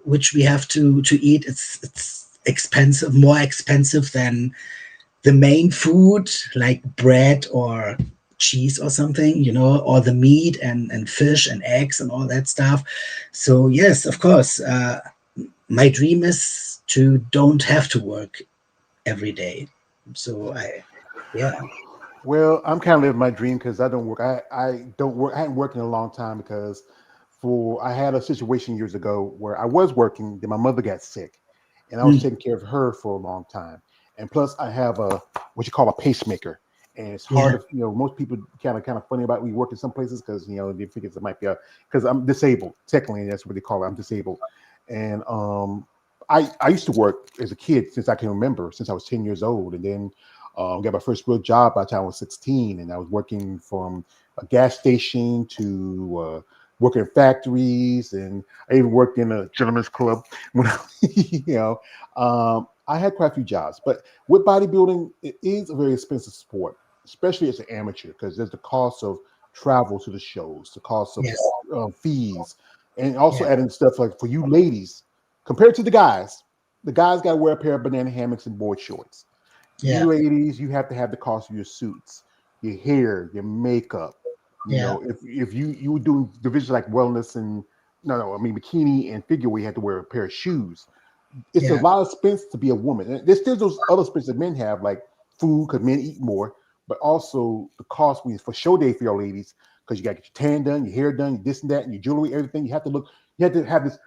which we have to eat, it's expensive, more expensive than the main food like bread or cheese or something, or the meat and fish and eggs and all that stuff. So yes, of course, my dream is to don't have to work every day. So yeah. yeah, Well, I'm kind of living my dream because I don't work. I don't work. I hadn't worked in a long time because I had a situation years ago where I was working, then my mother got sick, and I was mm, taking care of her for a long time. And plus, I have a what you call a pacemaker, and it's hard yeah, to most people kind of funny about we work in some places because they think it might be because I'm disabled. Technically, that's what they call it. I'm disabled, and I used to work as a kid since I can remember, since I was 10 years old, and then got my first real job by the time I was 16, and I was working from a gas station to working in factories, and I even worked in a gentleman's club. When I had quite a few jobs, but with bodybuilding, it is a very expensive sport, especially as an amateur, because there's the cost of travel to the shows, the cost of yes, fees, and also yeah, adding stuff like for you ladies, compared to the guys got to wear a pair of banana hammocks and board shorts. You yeah, ladies, you have to have the cost of your suits, your hair, your makeup. yeah, If you were doing divisions like wellness and no, I mean bikini and figure, where you had to wear a pair of shoes. It's a yeah, lot of expense to be a woman. And there's still those other expenses that men have, like food, because men eat more, but also the cost for show day for your ladies, because you got to get your tan done, your hair done, this and that, and your jewelry, everything. You have to look. You have to have this.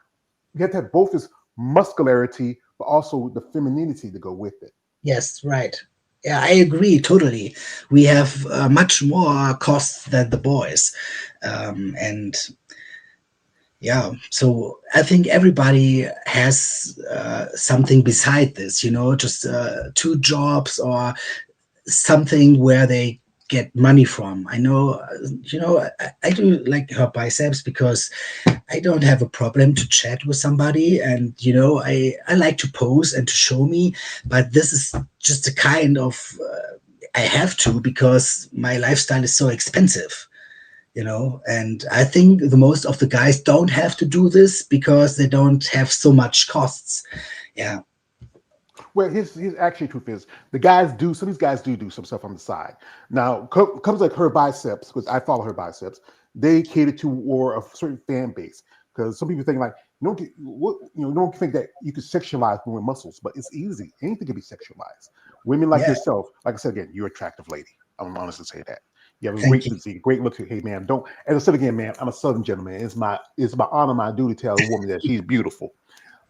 You have to have both this muscularity, but also the femininity to go with it. yes, right. Yeah, I agree totally. We have much more costs than the boys, and yeah, so I think everybody has something beside this, just two jobs or something where they get money from. I know, I do like her biceps because I don't have a problem to chat with somebody, and I like to pose and to show me, but this is just a kind of I have to because my lifestyle is so expensive. And I think the most of the guys don't have to do this because they don't have so much costs. Yeah. Well, his actually truth is some of these guys do some stuff on the side. Now comes like her biceps, because I follow her biceps. They cater to or a certain fan base, because some people think like don't think that you could sexualize women muscles, but it's easy. Anything can be sexualized. Women like Yeah. yourself, like I said again, you're an attractive lady. I'm honest to say that. You have a Thank great you. physique, great look. Hey man, don't as I said again, man, I'm a Southern gentleman. It's my honor, my duty to tell a woman that she's beautiful.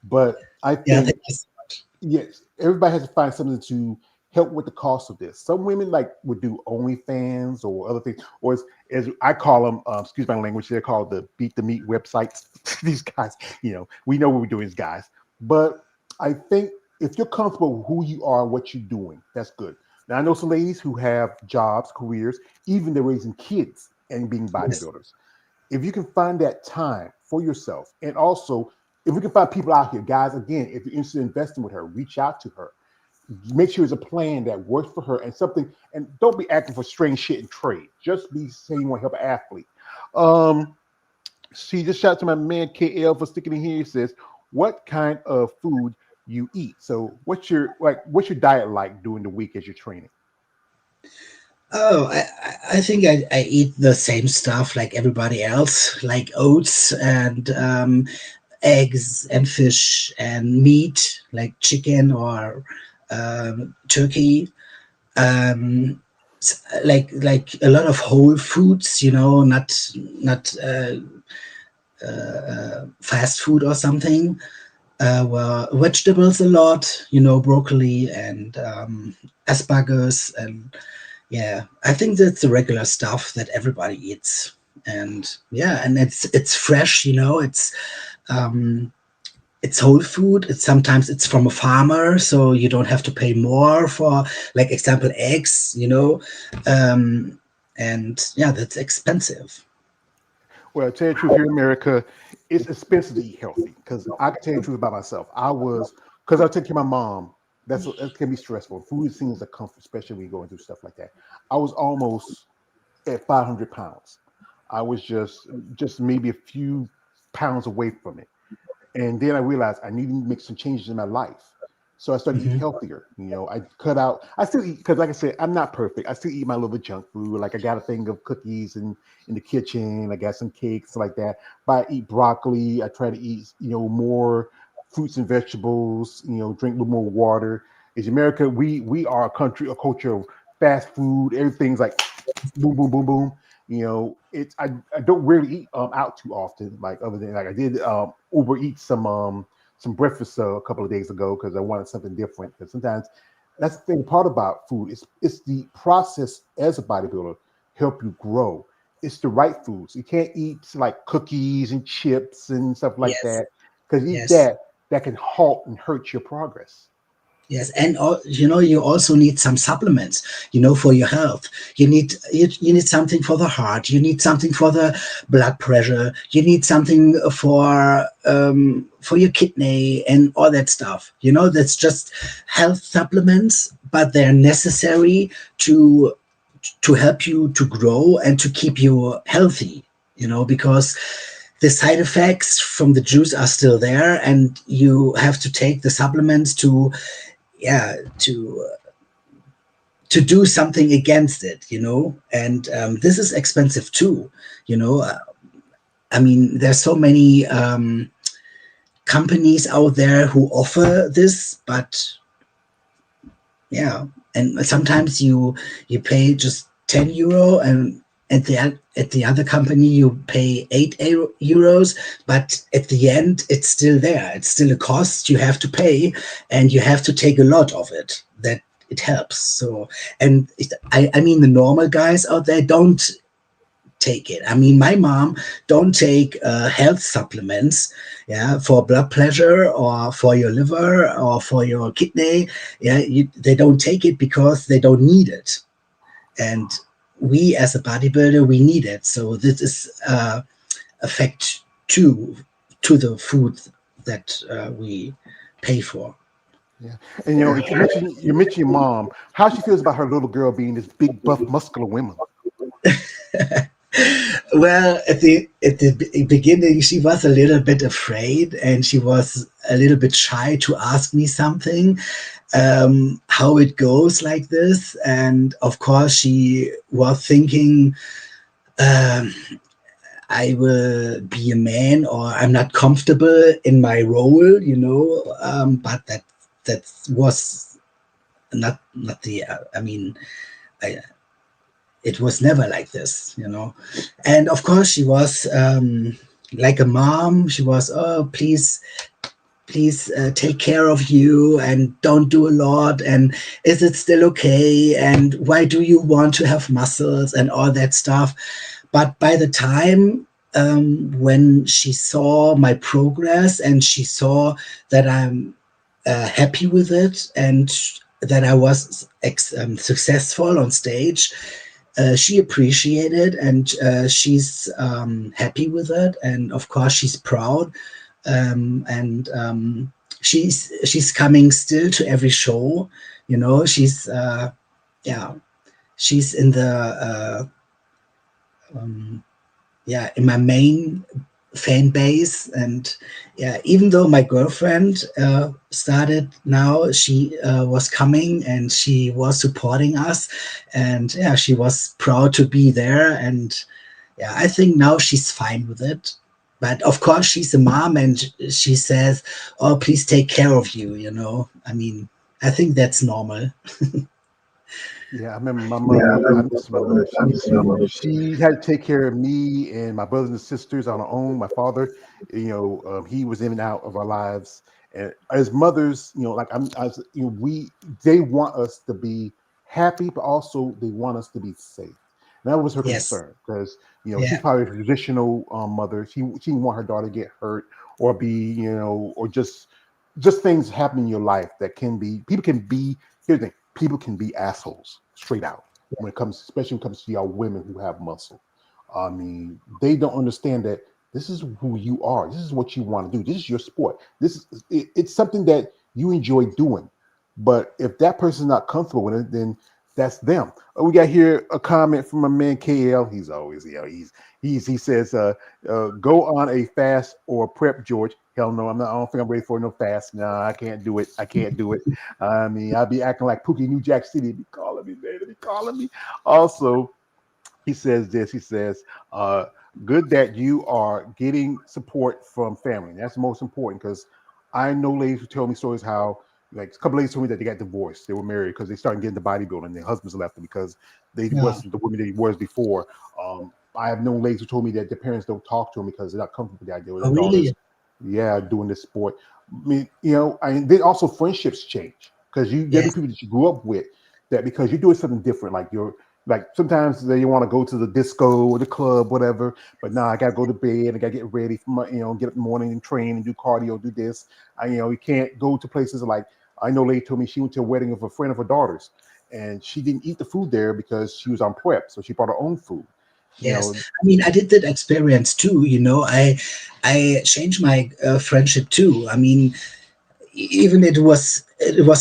But I Yeah. think Thank you so much. yes, everybody has to find something to help with the cost of this. Some women like would do OnlyFans or other things, or as I call them, excuse my language, they're called the beat the meat websites. These guys, we know what we're doing as guys. But I think if you're comfortable with who you are, what you're doing, that's good. Now I know some ladies who have jobs, careers, even they're raising kids and being Yes. bodybuilders. If you can find that time for yourself, and also if we can find people out here, guys, again, if you're interested in investing with her, reach out to her. Make sure it's a plan that works for her and something, and don't be acting for strange shit and trade. Just be saying you want to help an athlete. Um, See, just shout out to my man KL for sticking in here. He says, "What kind of food you eat?" So, what's your diet like during the week as you're training? Oh, I think I eat the same stuff like everybody else, like oats and eggs and fish and meat, like chicken or turkey. Um, like a lot of whole foods, not fast food or something. Well, vegetables a lot, broccoli and asparagus and yeah, I think that's the regular stuff that everybody eats. And yeah, and it's fresh, um it's whole food. It's from a farmer, so you don't have to pay more for, like, example, eggs, um and yeah, that's expensive. Well, to tell you the truth, here in America, it's expensive to eat healthy. Because I can tell you the truth about myself. Because I take care of my mom. That can be stressful. Food seems a comfort, especially when you're going through stuff like that. I was almost at 500 pounds. I was just maybe a few pounds away from it. And then I realized I needed to make some changes in my life. So I started eating Hmm. healthier. I cut out, I still eat, because like I said, I'm not perfect. I still eat my little bit junk food. Like I got a thing of cookies in the kitchen. I got some cakes like that. But I eat broccoli. I try to eat, more fruits and vegetables, drink a little more water. In America, we are a culture of fast food. Everything's like boom, boom, boom, boom. I don't really eat out too often. Like other than like I did Uber eat some breakfast a couple of days ago because I wanted something different. Because sometimes that's the thing part about food. It's the process as a bodybuilder help you grow. It's the right foods. You can't eat like cookies and chips and stuff like Yes, that because eat yes. that can halt and hurt your progress. Yes, and you also need some supplements, for your health. You need something for the heart. You need something for the blood pressure. You need something for your kidney and all that stuff. That's just health supplements, but they're necessary to to help you to grow and to keep you healthy. Because the side effects from the juice are still there, and you have to take the supplements to yeah to do something against it, and this is expensive too. you know uh, I mean, there's so many companies out there who offer this, but yeah, and sometimes you pay just 10 euro, and at the other company you pay 8 euros, but at the end it's still there. It's still a cost you have to pay, and you have to take a lot of it, that it helps. So, and I mean, the normal guys out there don't take it. I mean, my mom don't take health supplements, yeah, for blood pressure or for your liver or for your kidney. Yeah, they don't take it because they don't need it, and we as a bodybuilder, we need it. So this is effect to the food that we pay for. Yeah, and you mentioned your mom. How she feels about her little girl being this big, buff, muscular woman. Well, at the beginning, she was a little bit afraid, and she was a little bit shy to ask me something, how it goes like this. And of course, she was thinking, um, I will be a man, or I'm not comfortable in my role, but that was not the. I mean, I, it was never like this, And of course, she was like a mom. She was, oh, please take care of you and don't do a lot. And is it still okay? And why do you want to have muscles and all that stuff? But by the time when she saw my progress and she saw that I'm happy with it, and that I was successful on stage, she appreciated, and she's happy with it, and of course she's proud, and she's coming still to every show. She's yeah, she's in the in my main fan base. And yeah, even though my girlfriend started now, she was coming and she was supporting us, and yeah, she was proud to be there. And yeah, I think now she's fine with it. But of course, she's a mom, and she says, "Oh, please take care of you." I mean, I think that's normal. Yeah, I remember my mother. I miss my mother. She had to take care of me and my brothers and sisters on her own. My father, he was in and out of our lives. And as mothers, like they want us to be happy, but also they want us to be safe. And that was her Yes. concern because she's Yeah. probably a traditional mother. She didn't want her daughter to get hurt or be or just things happen in your life that can be people can be. Here's the thing: people can be assholes straight out when it comes, especially when it comes to y'all women who have muscle. I mean, they don't understand that this is who you are. This is what you want to do. This is your sport. It's something that you enjoy doing. But if that person's not comfortable with it, then that's them. We got here a comment from my man KL. He's always, he says, go on a fast or prep, George. Hell no, I'm not. I don't think I'm ready for no fast. No, I can't do it. I can't do it. I mean, I'll be acting like Pookie New Jack City. Be calling me, man. Be calling me. Also, he says this. He says, good that you are getting support from family. That's the most important because I know ladies who tell me stories how, like a couple ladies told me that they got divorced. They were married because they started getting the bodybuilding and their husbands left them because they wasn't the women they was before. I have known ladies who told me that their parents don't talk to them because they're not comfortable with the idea of their daughters. Yeah, doing this sport. I mean, and then also friendships change because there'll be people that you grew up with that because you're doing something different. Like sometimes you want to go to the disco or the club, whatever. But now I gotta go to bed. I gotta get ready for my, get up in the morning and train and do cardio, do this. You can't go to places like I know. Lady told me she went to a wedding of a friend of her daughter's, and she didn't eat the food there because she was on prep, so she brought her own food. Yes, I mean, I did that experience too. I changed my friendship too. I mean, even it was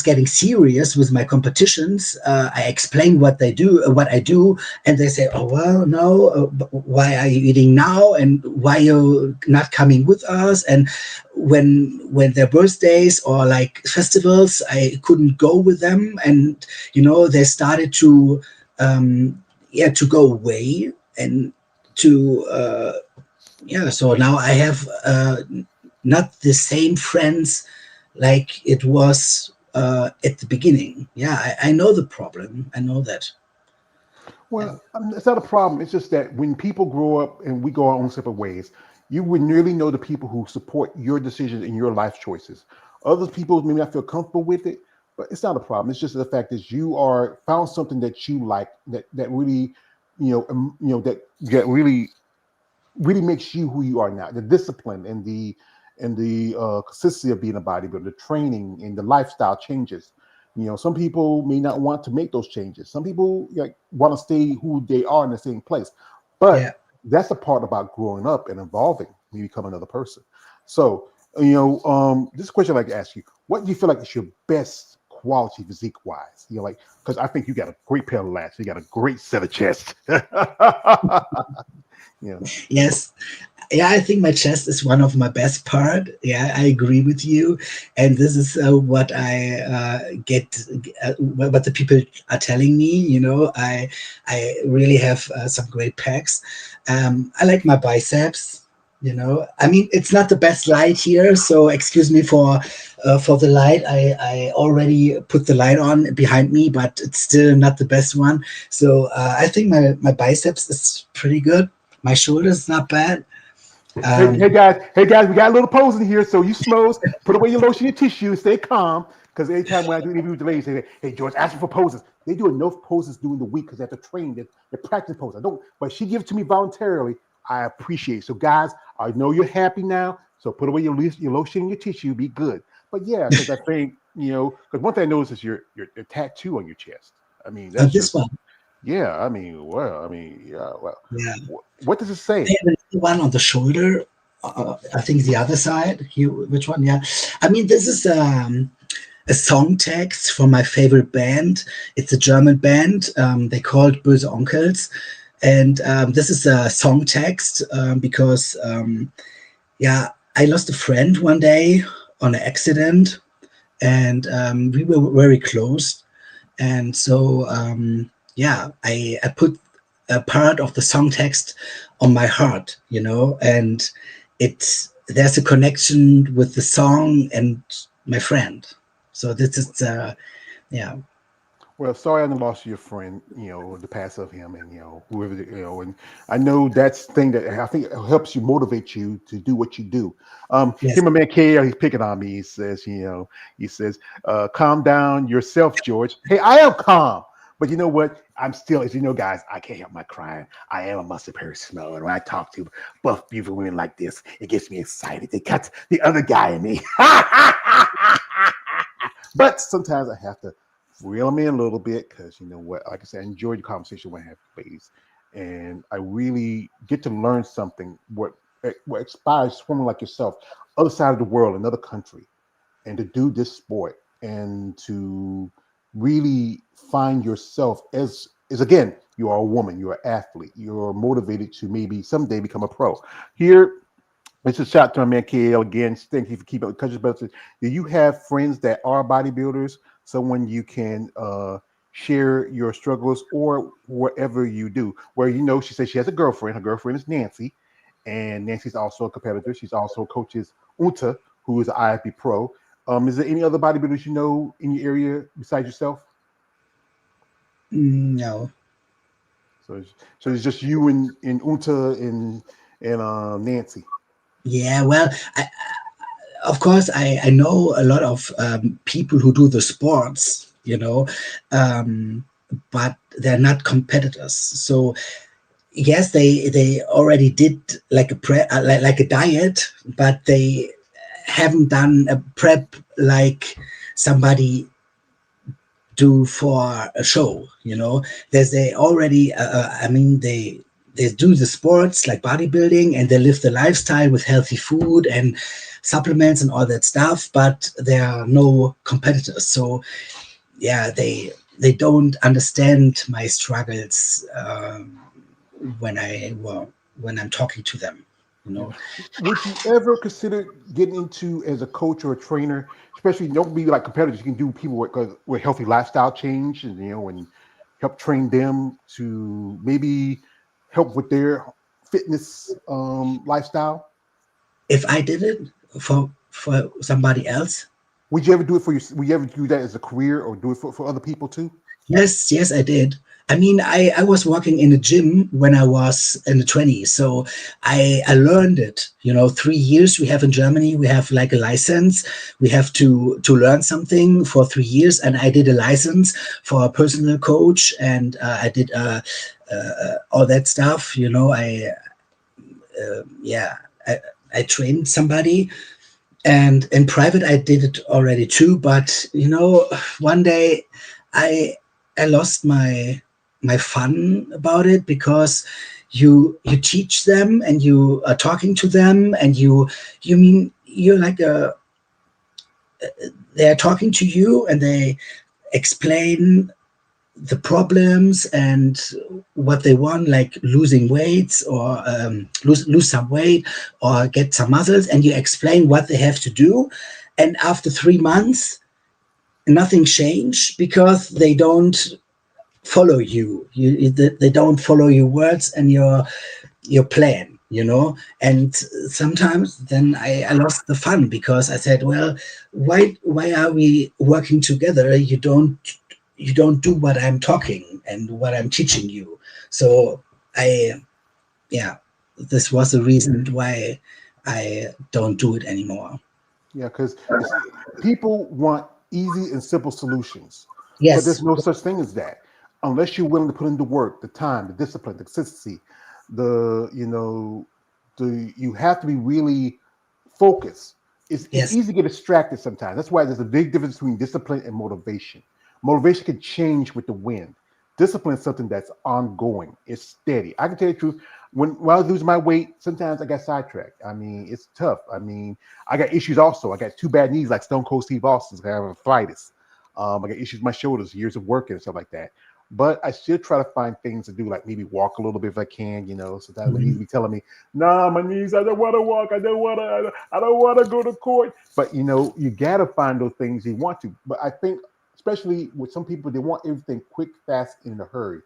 getting serious with my competitions. I explain what I do, and they say, "Oh well, no, why are you eating now? And why you're not coming with us?" And when their birthdays or like festivals, I couldn't go with them, and they started to to go away and to So now I have not the same friends like it was at the beginning. Yeah, I know the problem. I know that. Well, it's not a problem. It's just that when people grow up and we go our own separate ways, you would nearly know the people who support your decisions and your life choices. Other people may not feel comfortable with it, but it's not a problem. It's just the fact that you are found something that you like that really, that really makes you who you are now. The discipline and the consistency of being a bodybuilder, the training and the lifestyle changes. Some people may not want to make those changes. Some people want to stay who they are in the same place. But that's the part about growing up and evolving when you become another person. So, this question I'd like to ask you: what do you feel like is your best quality physique wise? Because I think you got a great pair of lats. You got a great set of chest. Yes. Yeah, I think my chest is one of my best part. Yeah, I agree with you, and this is what I get. What the people are telling me. I really have some great pecs. I like my biceps. I mean, it's not the best light here, so excuse me for the light. I already put the light on behind me, but it's still not the best one. So I think my biceps is pretty good. My shoulders not bad. Hey guys, we got a little pose in here. So you smokes, put away your lotion and tissue, stay calm. Because anytime when I do interviews with the ladies, they say, "Hey George, ask me for poses." They do enough poses during the week because they have to train. They practice poses. I don't, but she gives it to me voluntarily. I appreciate it. So guys, I know you're happy now. So put away your lotion and your tissue. Be good. But yeah, because I think because one thing I noticed is your tattoo on your chest. I mean, that's this just one. yeah. I mean, well, yeah. Well, Yeah. What does it say? I have another one on the shoulder. I think the other side. Here, which one? Yeah. I mean, this is a song text from my favorite band. It's a German band. They called Böse Onkels. And this is a song text because yeah, I lost a friend one day on an accident, and we were very close. And so, yeah, I put a part of the song text on my heart, and there's a connection with the song and my friend. So this is, yeah. Well, sorry I done lost your friend, the pass of him and, whoever, and I know that's the thing that I think helps you motivate you to do what you do. Yes. Him, my man KL, he's picking on me. He says, calm down yourself, George. Hey, I am calm. But you know what? I'm still, as you know, guys, I can't help my crying. I am a mustard person. And when I talk to buff, beautiful women like this, it gets me excited. They got the other guy in me. But sometimes I have to reel them in a little bit because you know what, like I said, I enjoyed the conversation when I have ladies, and I really get to learn something what inspires someone like yourself, other side of the world, another country, and to do this sport and to really find yourself as again, you are a woman, you're an athlete, you're motivated to maybe someday become a pro. Here, it's a shout to my man KL again. Thank you for keeping up with Country Belts. Do you have friends that are bodybuilders? Someone you can share your struggles or whatever you do. Where she says she has a girlfriend. Her girlfriend is Nancy, and Nancy's also a competitor. She's also coaches Unta, who is an IFB pro. Is there any other bodybuilders you know in your area besides yourself? No. So it's just you and Unta and Nancy. Yeah, well, of course, I know a lot of people who do the sports, um, but they're not competitors. So yes, they already did like like a diet, but they haven't done a prep like somebody do for a show. There's they already. I mean, they do the sports like bodybuilding, and they live the lifestyle with healthy food and supplements and all that stuff. But there are no competitors, so yeah, they don't understand my struggles when I'm talking to them. You Yeah. know. Would you ever consider getting into as a coach or a trainer, especially don't be like competitors? You can do people with healthy lifestyle change, and help train them to maybe help with their fitness lifestyle. If I did it for somebody else, Would you ever do it for you? Would you ever do that as a career or do it for other people too? yes, I did. I mean, I was working in a gym when I was in the 20s. So I learned it. 3 years we have in Germany, we have like a license. We have to learn something for 3 years. And I did a license for a personal coach, and I did all that stuff. Yeah, I trained somebody, and in private I did it already too. But one day I I lost my fun about it, because you teach them and you are talking to them, and you mean you're like a they're talking to you, and they explain the problems and what they want, like losing weights, or lose some weight, or get some muscles, and you explain what they have to do. And after 3 months, nothing changed, because they don't follow they don't follow your words and your plan. And sometimes then I lost the fun, because I said, well, why are we working together? You don't do what I'm talking and what I'm teaching you. So I yeah, this was the reason why I don't do it anymore. Yeah, because people want easy and simple solutions, but there's Yes. no such thing as that unless you're willing to put in the work, the time, the discipline, the consistency. The you know, you have to be really focused. It's Yes. easy to get distracted sometimes. That's why there's a big difference between discipline and motivation. Motivation can change with the wind. Discipline is something that's ongoing. It's steady. I can tell you the truth. When I was losing my weight, sometimes I got sidetracked. I mean, it's tough. I mean, I got issues also. I got two bad knees like Stone Cold Steve Austin's. I have arthritis. I got issues with my shoulders, years of working and stuff like that. but I still try to find things to do, like maybe walk a little bit if I can, you know. Sometimes my knees Mhm. be telling me, "Nah, my knees, I don't want to walk. I don't want to go to court." But you know, you gotta find those things you want to. But I think, especially with some people, they want everything quick, fast, and in a hurry.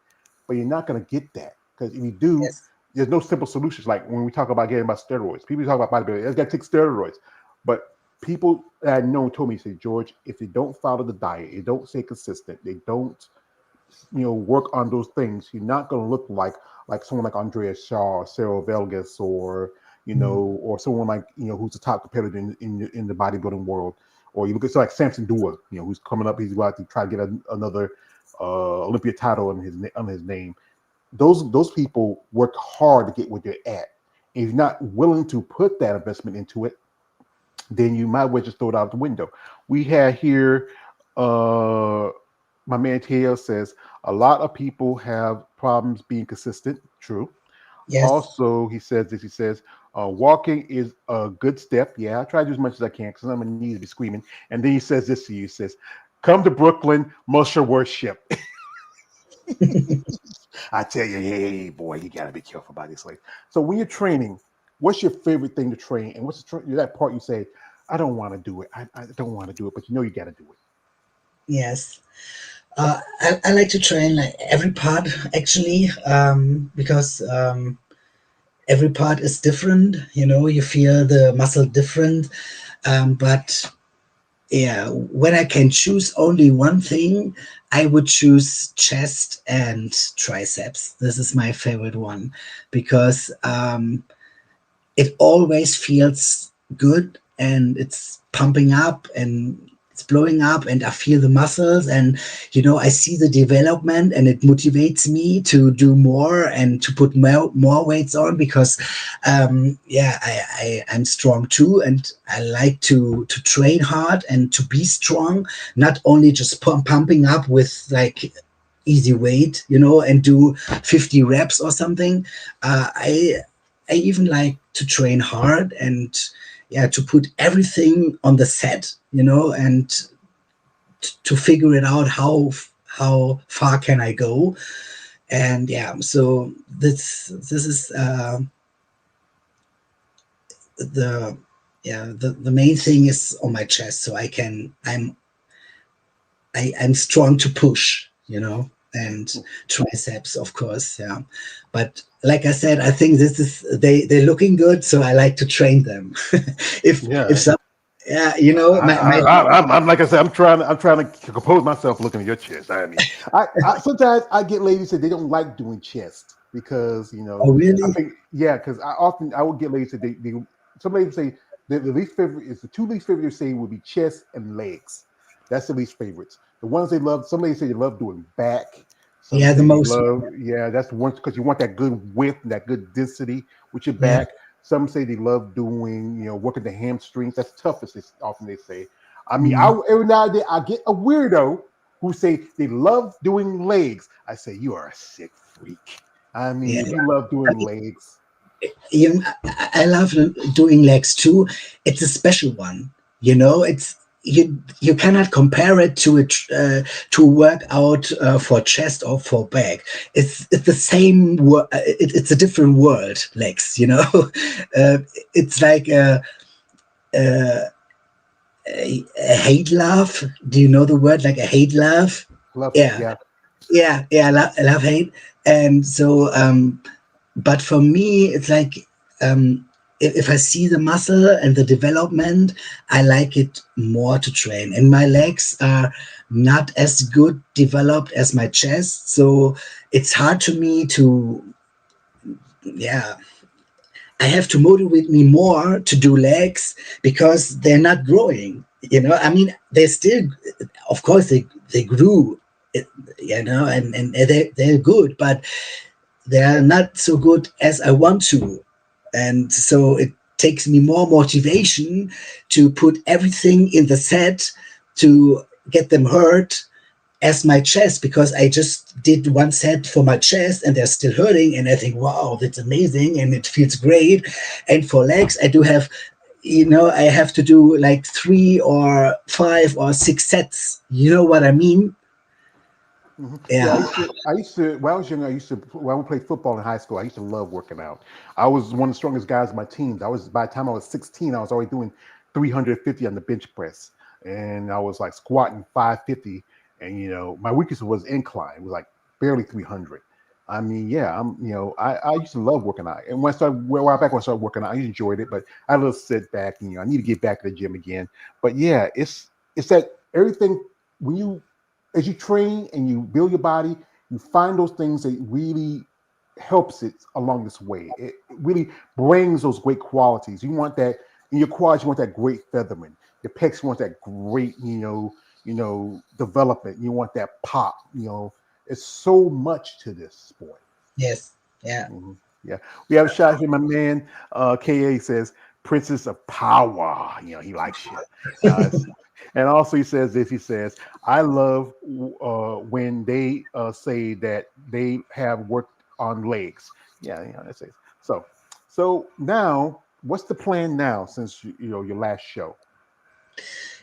But you're not gonna get that because if you do, Yes. there's no simple solutions. Like when we talk about getting about steroids, people talk about bodybuilding, it's got to take steroids. But people that I know told me, say, George, if they don't follow the diet, they don't stay consistent, they don't, you know, work on those things, you're not going to look like someone like Andrea Shaw, or Sarah Velgas, or you Mhm. know, or someone like, you know, who's the top competitor in the bodybuilding world. Or you look at someone like Samson Dua, you know, who's coming up. He's about to try to get another Olympia title on his name. Those people work hard to get where they're at. If you're not willing to put that investment into it, then you might well just throw it out the window. We had here, uh, my man Teo says a lot of people have problems being consistent. True. Yes. Also, he says this. He says walking is a good step. Yeah, I try to do as much as I can because I'm gonna need to be screaming. And then he says this to you. He says, "Come to Brooklyn, muscle worship." I tell you, hey boy, you gotta be careful about this. Like, so when you're training, what's your favorite thing to train? And what's that part you say, I don't want to do it. I don't want to do it, but you know you got to do it. Yes. I like to train like every part actually, because every part is different. You know, you feel the muscle different. But yeah, when I can choose only one thing, I would choose chest and triceps. This is my favorite one because it always feels good and it's pumping up and it's blowing up and I feel the muscles and you know I see the development and it motivates me to do more and to put more weights on because yeah I'm strong too and I like to train hard and to be strong, not only just pumping up with like easy weight, you know, and do 50 reps or something. I even like to train hard and yeah, to put everything on the set, you know, and to figure it out how far can I go. And yeah, so this is the the main thing is on my chest, so I can I'm strong to push, you know, and triceps, of course, yeah. But like I said, I think this is they're looking good, so I like to train them. If Yeah. some, yeah, you know, my I'm like I said, I'm trying to compose myself looking at your chest. I mean, I sometimes I get ladies that they don't like doing chest because you know oh I really? think yeah because I would get ladies that they some ladies say the least favorite is the two least favorite they say would be chest and legs. That's the least favorites. The ones they love. Some ladies say they love doing back. Some Yeah, the say they most. love yeah that's one because you want that good width, that good density with your Yeah. back. Some say they love doing, you know, working the hamstrings. That's tough, as they often they say. I mean, Mm. every now and then I get a weirdo who say they love doing legs. I say you are a sick freak. I mean, Yeah. if you love I doing mean, legs, you, I love doing legs too. It's a special one, you know. It's you cannot compare it to to workout for chest or for back. It's the same. It's a different world. Legs, you know. uh, it's like a hate love. Do you know the word like a hate love? love hate, Yeah, yeah. yeah. I love hate, and so but for me it's like um if I see the muscle and the development, I like it more to train, and my legs are not as good developed as my chest, so it's hard to me to yeah, I have to motivate me more to do legs because they're not growing, you know. I mean, they're still, of course they grew, you know, and they're good, but they are not so good as I want to. And so it takes me more motivation to put everything in the set to get them hurt as my chest, because I just did one set for my chest and they're still hurting. And I think, wow, that's amazing. And it feels great. And for legs, I do have, you know, I have to do like 3 or 5 or 6 sets. You know what I mean? Yeah, Yeah. when I was younger, when I would play football in high school, I used to love working out. I was one of the strongest guys on my team. By the time I was 16, I was already doing 350 on the bench press. And I was like squatting 550. And, my weakest was incline. It was like barely 300. I mean, yeah, I used to love working out. And back when I started working out, I enjoyed it, but I had a little setback, and, I need to get back to the gym again. But yeah, it's that everything when as you train and you build your body, you find those things that really helps it along this way. It really brings those great qualities. You want that in your quads. You want that great featherman. Your pecs, you want that great, development. You want that pop. It's so much to this sport. Yes. Yeah. Yeah, we have a shot here. My man, Ka says, "Princess of Power." He likes you. And also he says this. He says, "I love when they say that they have worked on legs." Yeah, that's it. So now, what's the plan now since your last show?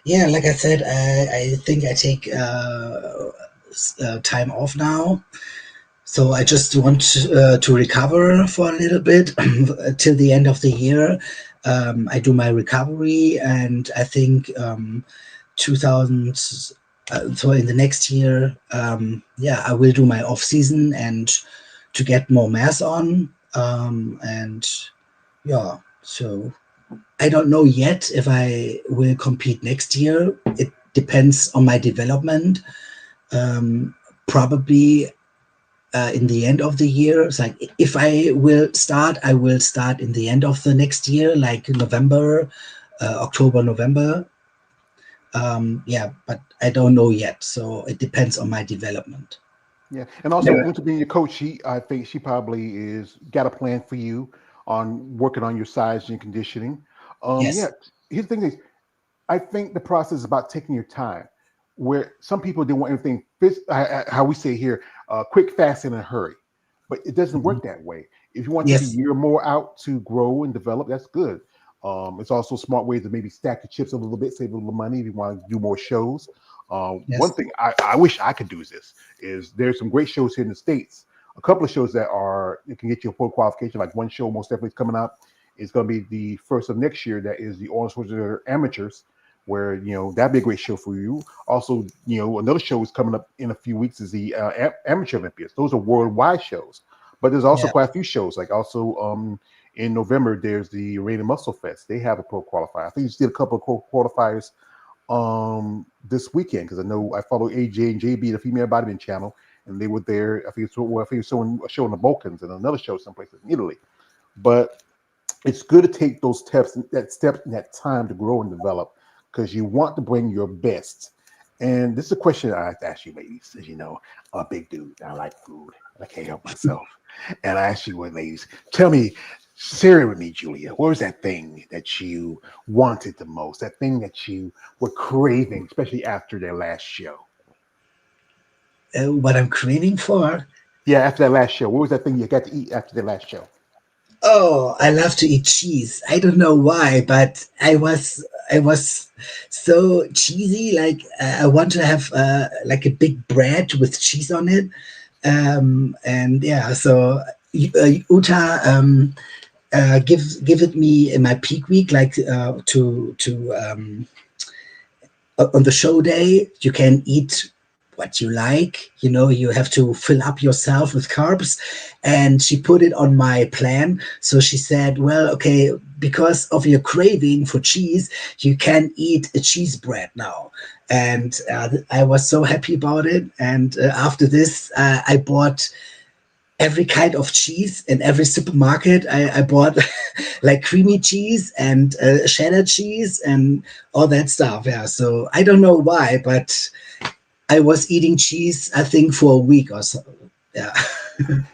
Yeah, like I said, I think I take time off now. So I just want to recover for a little bit till the end of the year. I do my recovery, and I think 2000. So in the next year, yeah, I will do my off season and to get more mass on. And yeah, so I don't know yet if I will compete next year. It depends on my development. Probably in the end of the year. It's like if I will start in the end of the next year, like November, October, November. Yeah, but I don't know yet. So it depends on my development. Yeah, and also going to be your coach. I think she probably is got a plan for you on working on your size and conditioning. Yeah. Yes. Here's the thing is, I think the process is about taking your time. Where some people they want everything, how we say here, quick, fast, and in a hurry. But it doesn't Mhm. work that way. If you want to take a Yes. year or more out to grow and develop, that's good. It's also a smart way to maybe stack your chips a little bit, save a little money if you want to do more shows. One Yes. thing I wish I could do is there's some great shows here in the States. A couple of shows that can get you a full qualification. Like one show most definitely is coming up. It's going to be the first of next year. That is the Arnold Schwarzenegger Amateurs, where that'd be a great show for you. Also, another show is coming up in a few weeks is the Amateur Olympiads. Those are worldwide shows, but there's also Yeah. quite a few shows. Like also in November, there's the Rain and Muscle Fest. They have a pro qualifier. I think you just did a couple of pro qualifiers this weekend because I know I follow AJ and JB, the female bodybuilding channel, and they were there. I think it's showing a show in the Balkans and another show someplace in Italy. But it's good to take those steps and that time to grow and develop because you want to bring your best. And this is a question I have to ask you, ladies. As you know, I'm a big dude. I like food. I can't help myself. And I ask you, ladies, tell me, share with me, Julia. What was that thing that you wanted the most? That thing that you were craving, especially after their last show? What I'm craving for. Yeah, after that last show. What was that thing you got to eat after their last show? Oh, I love to eat cheese. I don't know why, but I was so cheesy. Like I want to have like a big bread with cheese on it. And yeah, so Uta give it me in my peak week, like to on the show day. You can eat what you like. You have to fill up yourself with carbs. And she put it on my plan. So she said, well, okay, because of your craving for cheese, you can eat a cheese bread now. And I was so happy about it. And after this, I bought every kind of cheese in every supermarket. I bought like creamy cheese and cheddar cheese and all that stuff. Yeah. So I don't know why, but I was eating cheese, I think, for a week or so. Yeah.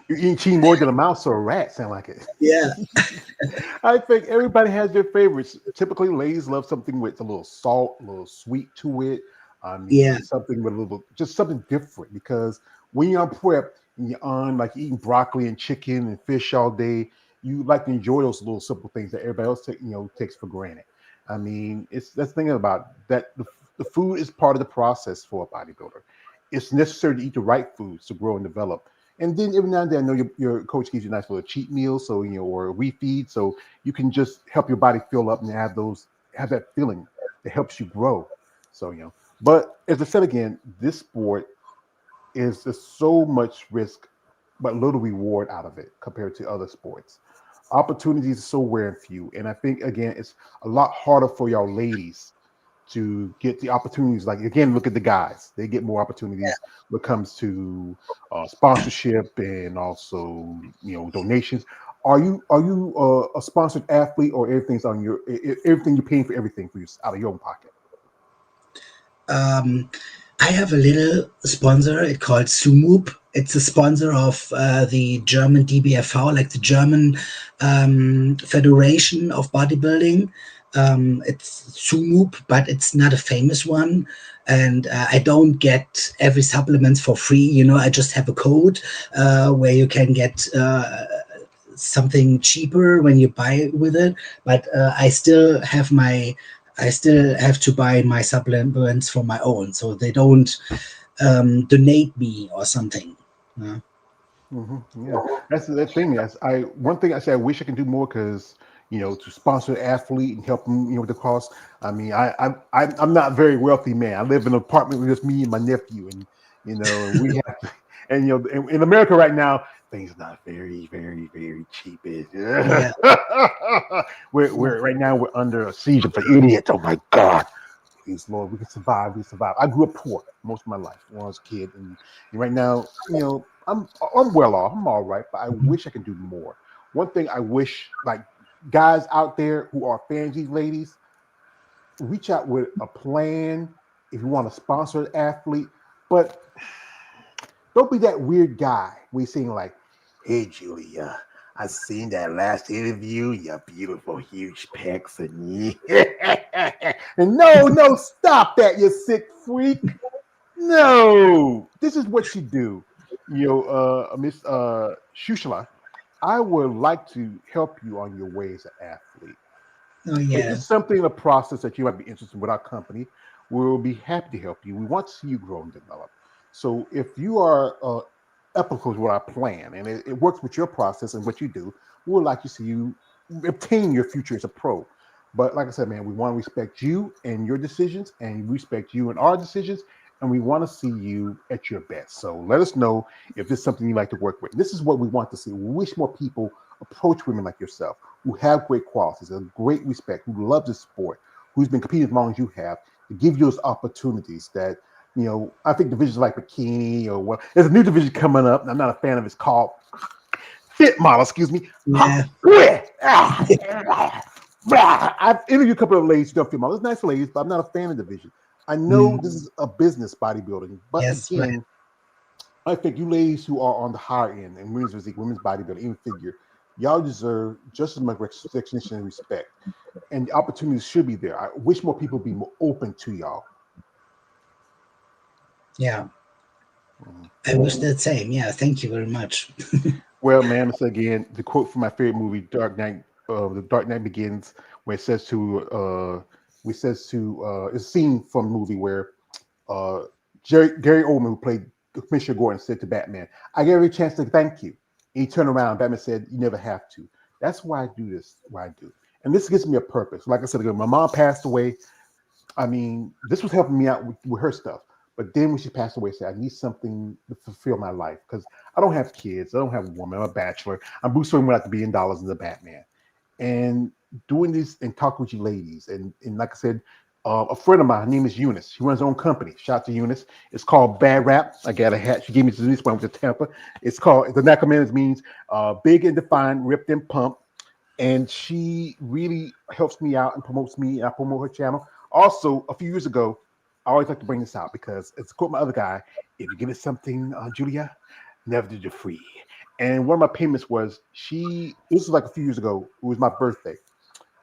You're eating cheese more than a mouse or a rat, sound like it. Yeah. I think everybody has their favorites. Typically, ladies love something with a little salt, a little sweet to it. I mean, Yeah. just something with a little, just something different. Because when you're on prep and you're on like eating broccoli and chicken and fish all day, you like to enjoy those little simple things that everybody else takes for granted. I mean, it's that's the thing about that. The food is part of the process for a bodybuilder. it's necessary to eat the right foods to grow and develop. And then every now and then, I know your coach gives you a nice little cheat meal, so or a refeed, so you can just help your body fill up and have that feeling that helps you grow. So but as I said again, this sport is just so much risk, but little reward out of it compared to other sports. Opportunities are so rare and few, and I think again it's a lot harder for y'all ladies to get the opportunities. Like again, look at the guys; they get more opportunities when it comes to sponsorship and also donations. Are you a sponsored athlete, or everything's on everything you're paying for everything for you out of your own pocket? Um, I have a little sponsor. It's called Sumup. It's a sponsor of the German DBFV, like the German Federation of Bodybuilding. It's Sumup, but it's not a famous one. And I don't get every supplement for free. I just have a code where you can get something cheaper when you buy with it. But I still have to buy my supplements for my own, so they don't donate me or something. Yeah, that's the thing. One thing I say I wish I can do more because to sponsor an athlete and help them with the cost. I mean, I'm not a very wealthy man. I live in an apartment with just me and my nephew, and and we have to, and in America right now things are not very very very cheap. Yeah. We're right now we're under a siege of idiots. Oh my God. Please, Lord, we can survive. We survive. I grew up poor most of my life when I was a kid, and right now, I'm well off. I'm all right, but I wish I could do more. One thing I wish, like guys out there who are fans of these ladies, reach out with a plan if you want to sponsor an athlete, but don't be that weird guy we sing like, "Hey Julia, I seen that last interview, your beautiful huge pecs and and no, stop that, you sick freak. No, this is what you do. Miss Schussler, I would like to help you on your way as an athlete. Oh If yeah. it's something in the process that you might be interested in with our company, we'll be happy to help you. We want to see you grow and develop. So if you are ethical with our plan and it works with your process and what you do, we would like to see you obtain your future as a pro. But like I said, man, we want to respect you and your decisions, and respect you and our decisions, and we want to see you at your best. So let us know if this is something you like to work with. This is what we want to see. We wish more people approach women like yourself who have great qualities, a great respect, who love the sport, who's been competing as long as you have, to give you those opportunities that, I think divisions like bikini or what, there's a new division coming up. I'm not a fan of it. It's called fit model, excuse me. Yeah. I've interviewed a couple of ladies who don't fit model. It's nice ladies, but I'm not a fan of the division. I know this is a business bodybuilding, but Yes. Right. again, I think you ladies who are on the higher end in women's physique, women's bodybuilding, even figure, y'all deserve just as much recognition and respect. And the opportunities should be there. I wish more people be more open to y'all. Yeah. I wish that same. Yeah. Thank you very much. Well, man, it's again the quote from my favorite movie, Dark Knight. The Dark Knight Begins, where it says it's a scene from the movie where Gary Oldman, who played Commissioner Gordon, said to Batman, "I gave you a chance to thank you." And he turned around. Batman said, "You never have to." That's why I do this. Why I do, and this gives me a purpose. Like I said, again, my mom passed away. I mean, this was helping me out with her stuff. But then when she passed away, I said, I need something to fulfill my life because I don't have kids. I don't have a woman. I'm a bachelor. I'm Bruce Wayne without the $1 billion in the Batman. And doing this and talking with you ladies. And like I said, a friend of mine, her name is Eunice. She runs her own company. Shout out to Eunice. It's called Bad Rap. I got a hat. She gave me this one with the Tampa. It's called, the acronym means big and defined, ripped and pumped. And she really helps me out and promotes me. And I promote her channel. Also, a few years ago, I always like to bring this out because it's quote my other guy. If you give it something, Julia, never did you free. And one of my payments was this was like a few years ago. It was my birthday.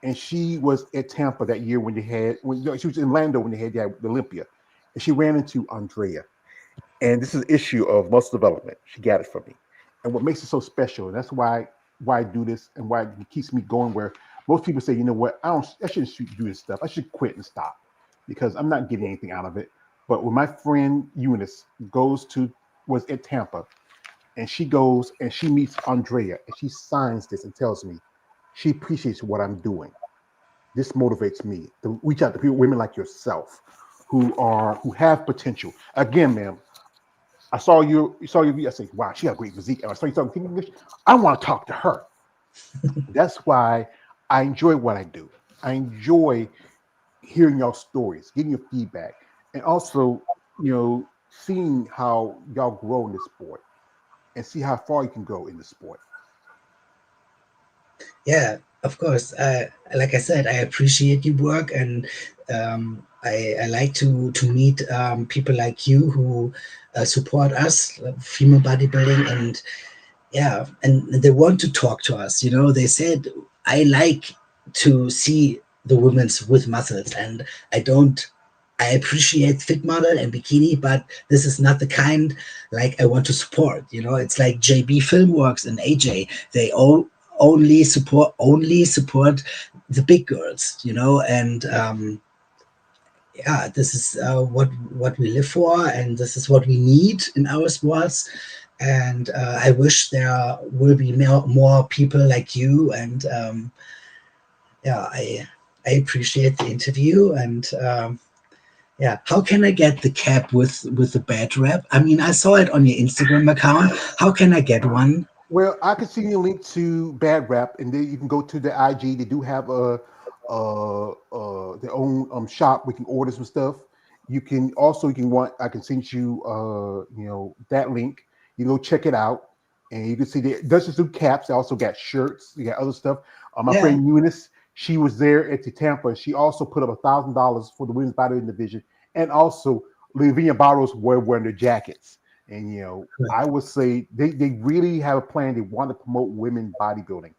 And she was at Tampa that year she was in Orlando when they had the Olympia. And she ran into Andrea. And this is an issue of muscle development. She got it from me. And what makes it so special, and that's why I do this and why it keeps me going, where most people say, you know what, I shouldn't do this stuff. I should quit and stop because I'm not getting anything out of it. But when my friend Eunice was at Tampa, and she goes and she meets Andrea, and she signs this and tells me she appreciates what I'm doing. This motivates me to reach out to people, women like yourself, who have potential. Again, ma'am, I say, wow, she got a great physique. And I saw you talking English. I want to talk to her. That's why I enjoy what I do. I enjoy hearing y'all stories, getting your feedback, and also, seeing how y'all grow in the sport and see how far you can go in the sport. Yeah, of course. Like I said, I appreciate your work, and I like to meet people like you who support us, female bodybuilding, and yeah, and they want to talk to us. They said I like to see the women's with muscles, and I don't. I appreciate fit model and bikini, but this is not the kind like I want to support. It's like JB Filmworks and AJ. They all only support the big girls. And yeah, this is what we live for, and this is what we need in our sports. And I wish there will be more people like you. And yeah, I appreciate the interview. And yeah, how can I get the cap with the bad rap? I mean, I saw it on your Instagram account. How can I get one? Well, I can send you a link to Bad Rap, and then you can go to the IG. They do have their own shop. We can order some stuff. You can also, I can send you that link. You go check it out, and you can see they does just do caps. They also got shirts. You got other stuff. My Yeah, friend Eunice, she was there at the Tampa. She also put up $1,000 for the women's bodybuilding division, and also Lavinia Barros were wearing their jackets. And I would say they really have a plan. They want to promote women bodybuilding.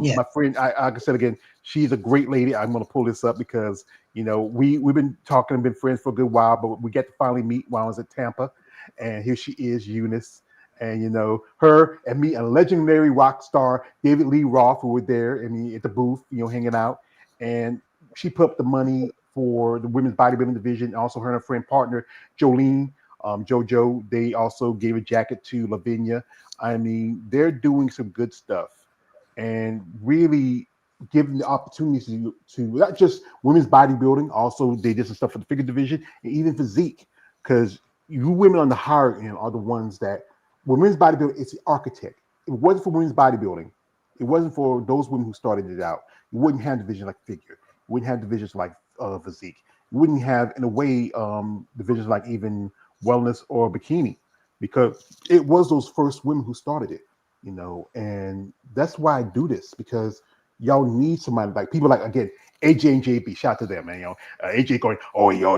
yeah, My friend, like I said again, she's a great lady. I'm going to pull this up because we've been talking and been friends for a good while, but we get to finally meet while I was at Tampa, and here she is, Eunice. And her and me, a legendary rock star, David Lee Roth, who were there at the booth, hanging out. And she put up the money for the women's bodybuilding division. Also, her and her friend partner Jolene, JoJo, they also gave a jacket to Lavinia. I mean, they're doing some good stuff and really giving the opportunities to not just women's bodybuilding, also they did some stuff for the figure division and even physique. Because you women on the higher end are the ones that women's bodybuilding is the architect. If it wasn't for women's bodybuilding, it wasn't for those women who started it out. You wouldn't have divisions like figure. You wouldn't have divisions like physique. You wouldn't have, in a way, divisions like even wellness or bikini, because it was those first women who started it, and that's why I do this, because y'all need somebody like people like, again, AJ and JB. Shout out to them, man. AJ going, oh yo.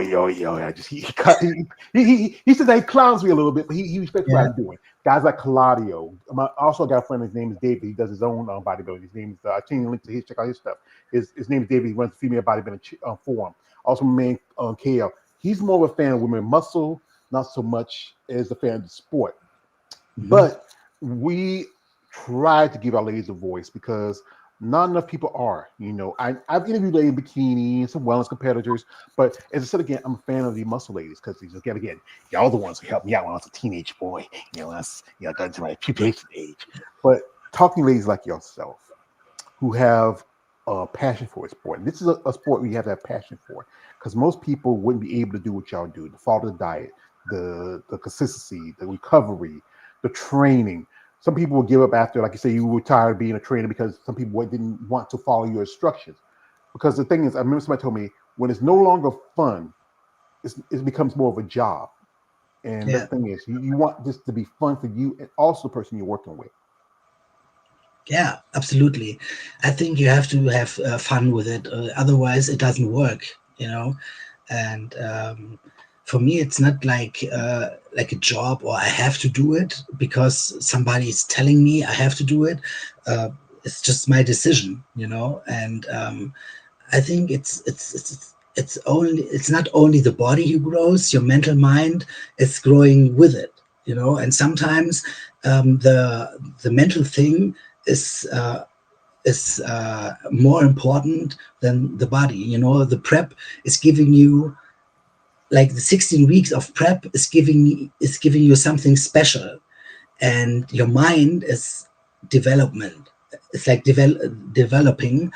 I just he said that he clowns me a little bit, but he respects what yeah. I'm doing. Guys like Claudio. I also got a friend. His name is David. He does his own bodybuilding. His name is I can link to his, check out his stuff. His name is David. He runs the female bodybuilding forum. Also, my man KL. He's more of a fan of women muscle, not so much as a fan of the sport. Mhm. But we try to give our ladies a voice because not enough people are. I've interviewed ladies in bikini and some wellness competitors, but as I said again, I'm a fan of the muscle ladies because again, y'all the ones who helped me out when I was a teenage boy. Got to my pubescent age. But talking to ladies like yourself who have a passion for a sport. And this is a sport we have to have passion for, because most people wouldn't be able to do what y'all do. The follow the diet, the consistency, the recovery, the training. Some people will give up after, like you say, you were tired of being a trainer because some people didn't want to follow your instructions. Because the thing is, I remember somebody told me, when it's no longer fun, it becomes more of a job. And the Yeah, thing is, you want this to be fun for you and also the person you're working with. yeah, absolutely. I think you have to have fun with it, otherwise it doesn't work. And for me, it's not like a job or I have to do it because somebody is telling me I have to do it. Uh, it's just my decision. And I think it's not only the body who grows, your mental mind is growing with it. And sometimes the mental thing is more important than the body. The prep is giving you like the 16 weeks of prep is giving you something special, and your mind is development. It's like developing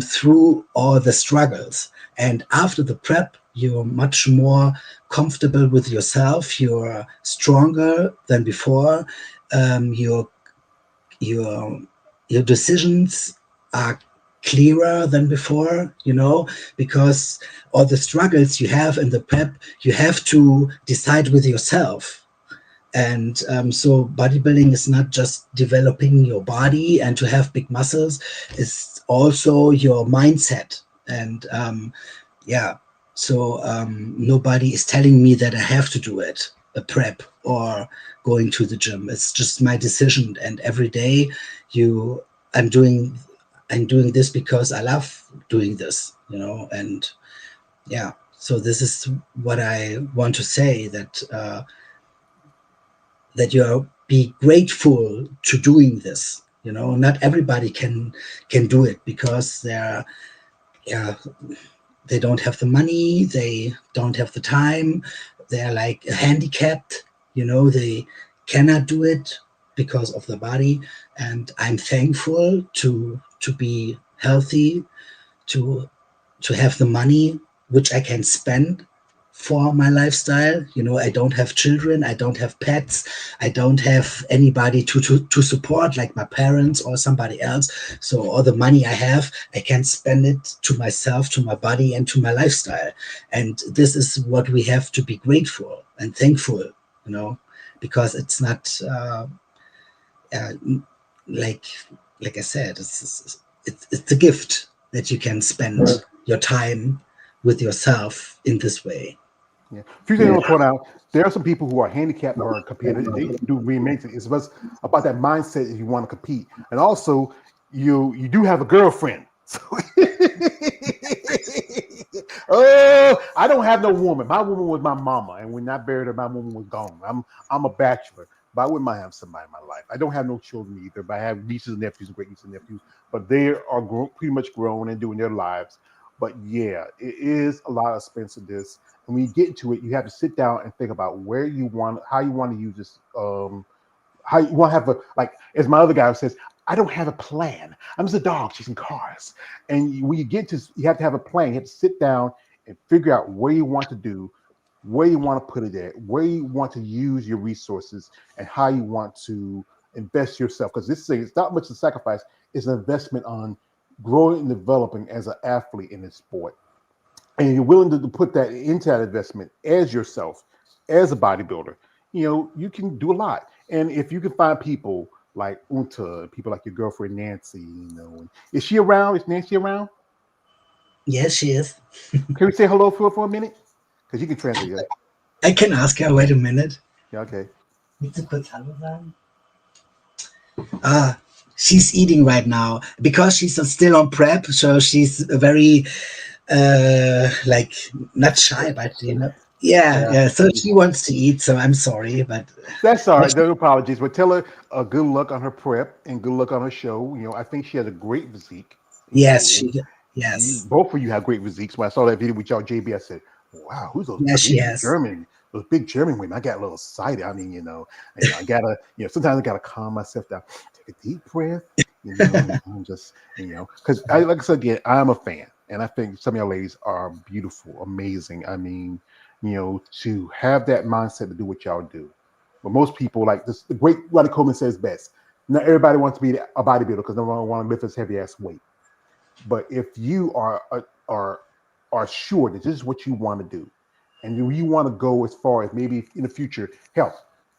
through all the struggles. And after the prep, you're much more comfortable with yourself. You're stronger than before. Your your your decisions are clearer than before, because all the struggles you have in the prep, you have to decide with yourself. And so bodybuilding is not just developing your body and to have big muscles, it's also your mindset. And yeah, so nobody is telling me that I have to do it, a prep or going to the gym. It's just my decision. And every day you i'm doing I'm doing this because I love doing this, and yeah. So this is what I want to say, that you be grateful to doing this. Not everybody can do it because yeah, they don't have the money, they don't have the time, they're like handicapped, they cannot do it because of the body. And I'm thankful to be healthy, to have the money which I can spend for my lifestyle. I don't have children, I don't have pets, I don't have anybody to support, like my parents or somebody else. So all the money I have, I can spend it to myself, to my body, and to my lifestyle. And this is what we have to be grateful and thankful, because it's not uh, like I said, it's a gift that you can spend your time with yourself in this way. Yeah. A few things I want to point out. There are some people who are handicapped or competitive, and they do reinvention. It's about that mindset if you want to compete. And also, you do have a girlfriend. So oh, I don't have no woman. My woman was my mama, and when I buried her, my woman was gone. I'm a bachelor, but I wouldn't mind having somebody in my life. I don't have no children either, but I have nieces and nephews and great nieces and nephews. But they are pretty much grown and doing their lives. But yeah, it is a lot of expensiveness. And when you get into it, you have to sit down and think about how you want to use this. How you want to have like, as my other guy says, I don't have a plan. I'm just a dog chasing cars. And when you get to, you have to have a plan. You have to sit down and figure out where you want to do, where you want to put it at, where you want to use your resources, and how you want to invest yourself. Because this thing, it's not much of a sacrifice. It's an investment on growing and developing as an athlete in this sport. And you're willing to put that into that investment as yourself, as a bodybuilder, you can do a lot. And if you can find people like Unta, people like your girlfriend Nancy, is she around? Is Nancy around? Yes, she is. Can we say hello for a minute? Because you can translate it. I can ask her. Wait a minute. Yeah, okay. Willst du kurz Hallo sagen? She's eating right now because she's still on prep, so she's very like not shy, but yeah. So she wants to eat. So I'm sorry, but that's all right. No apologies. But tell her good luck on her prep and good luck on her show. I think she has a great physique. Yes, yes. Both of you have great physiques. When I saw that video with y'all, JB, I said, "Wow, who's those big German? Those big German women?" I got a little excited. I mean, I gotta, sometimes I gotta calm myself down, take a deep breath. I'm just, because like I said again, I'm a fan, and I think some of y'all ladies are beautiful, amazing. I mean, to have that mindset to do what y'all do. But most people, like this, the great Ronnie Coleman says best. Not everybody wants to be a bodybuilder because no one want to lift this heavy ass weight. But if you are sure that this is what you want to do, and you want to go as far as maybe in the future, help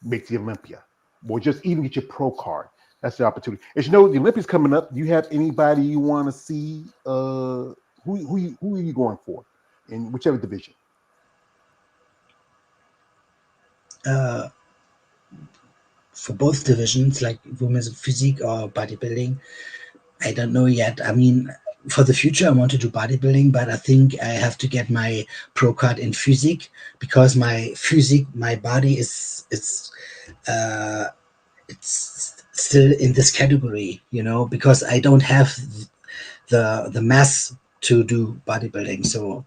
make the Olympia, or just even get your pro card, that's the opportunity. As you know, the Olympics coming up. Do you have anybody you want to see? Who are you going for in whichever division? For both divisions, like women's physique or bodybuilding, I don't know yet. I mean, for the future, I want to do bodybuilding, but I think I have to get my pro card in physique because my body is it's still in this category, because I don't have the mass to do bodybuilding. So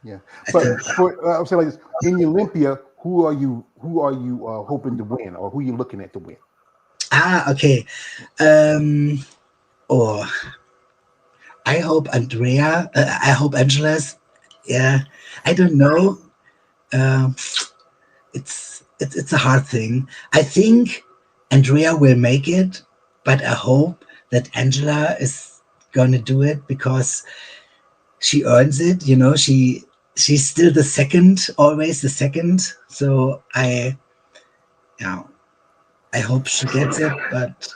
Yeah, I but think. for I'm saying like this, in the Olympia, who are you hoping to win, or who you looking at to win? Okay. Um, or I hope Andrea. I hope Angela's. Yeah, I don't know. Um, it's a hard thing. I think Andrea will make it, but I hope that Angela is gonna do it because she earns it. She's still the second, always the second. So yeah, I hope she gets it. But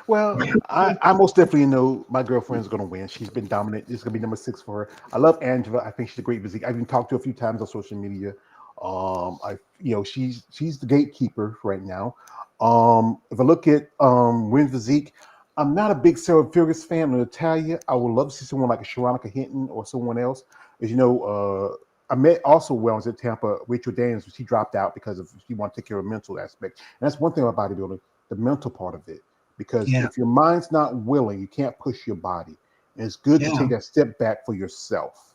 Well, I most definitely know my girlfriend's going to win. She's been dominant. It's going to be number 6 for her. I love Angela. I think she's a great physique. I've even talked to her a few times on social media. She's the gatekeeper right now. If I look at win physique, I'm not a big Sarah Fergus fan of Natalia. I would love to see someone like a Sharonica Hinton or someone else. As you know, I met also when I was at Tampa, Rachel Daniels. She dropped out because of she wanted to take care of mental aspect. And that's one thing about bodybuilding, the mental part of it, because yeah, if your mind's not willing, you can't push your body. And it's good to yeah, take that step back for yourself.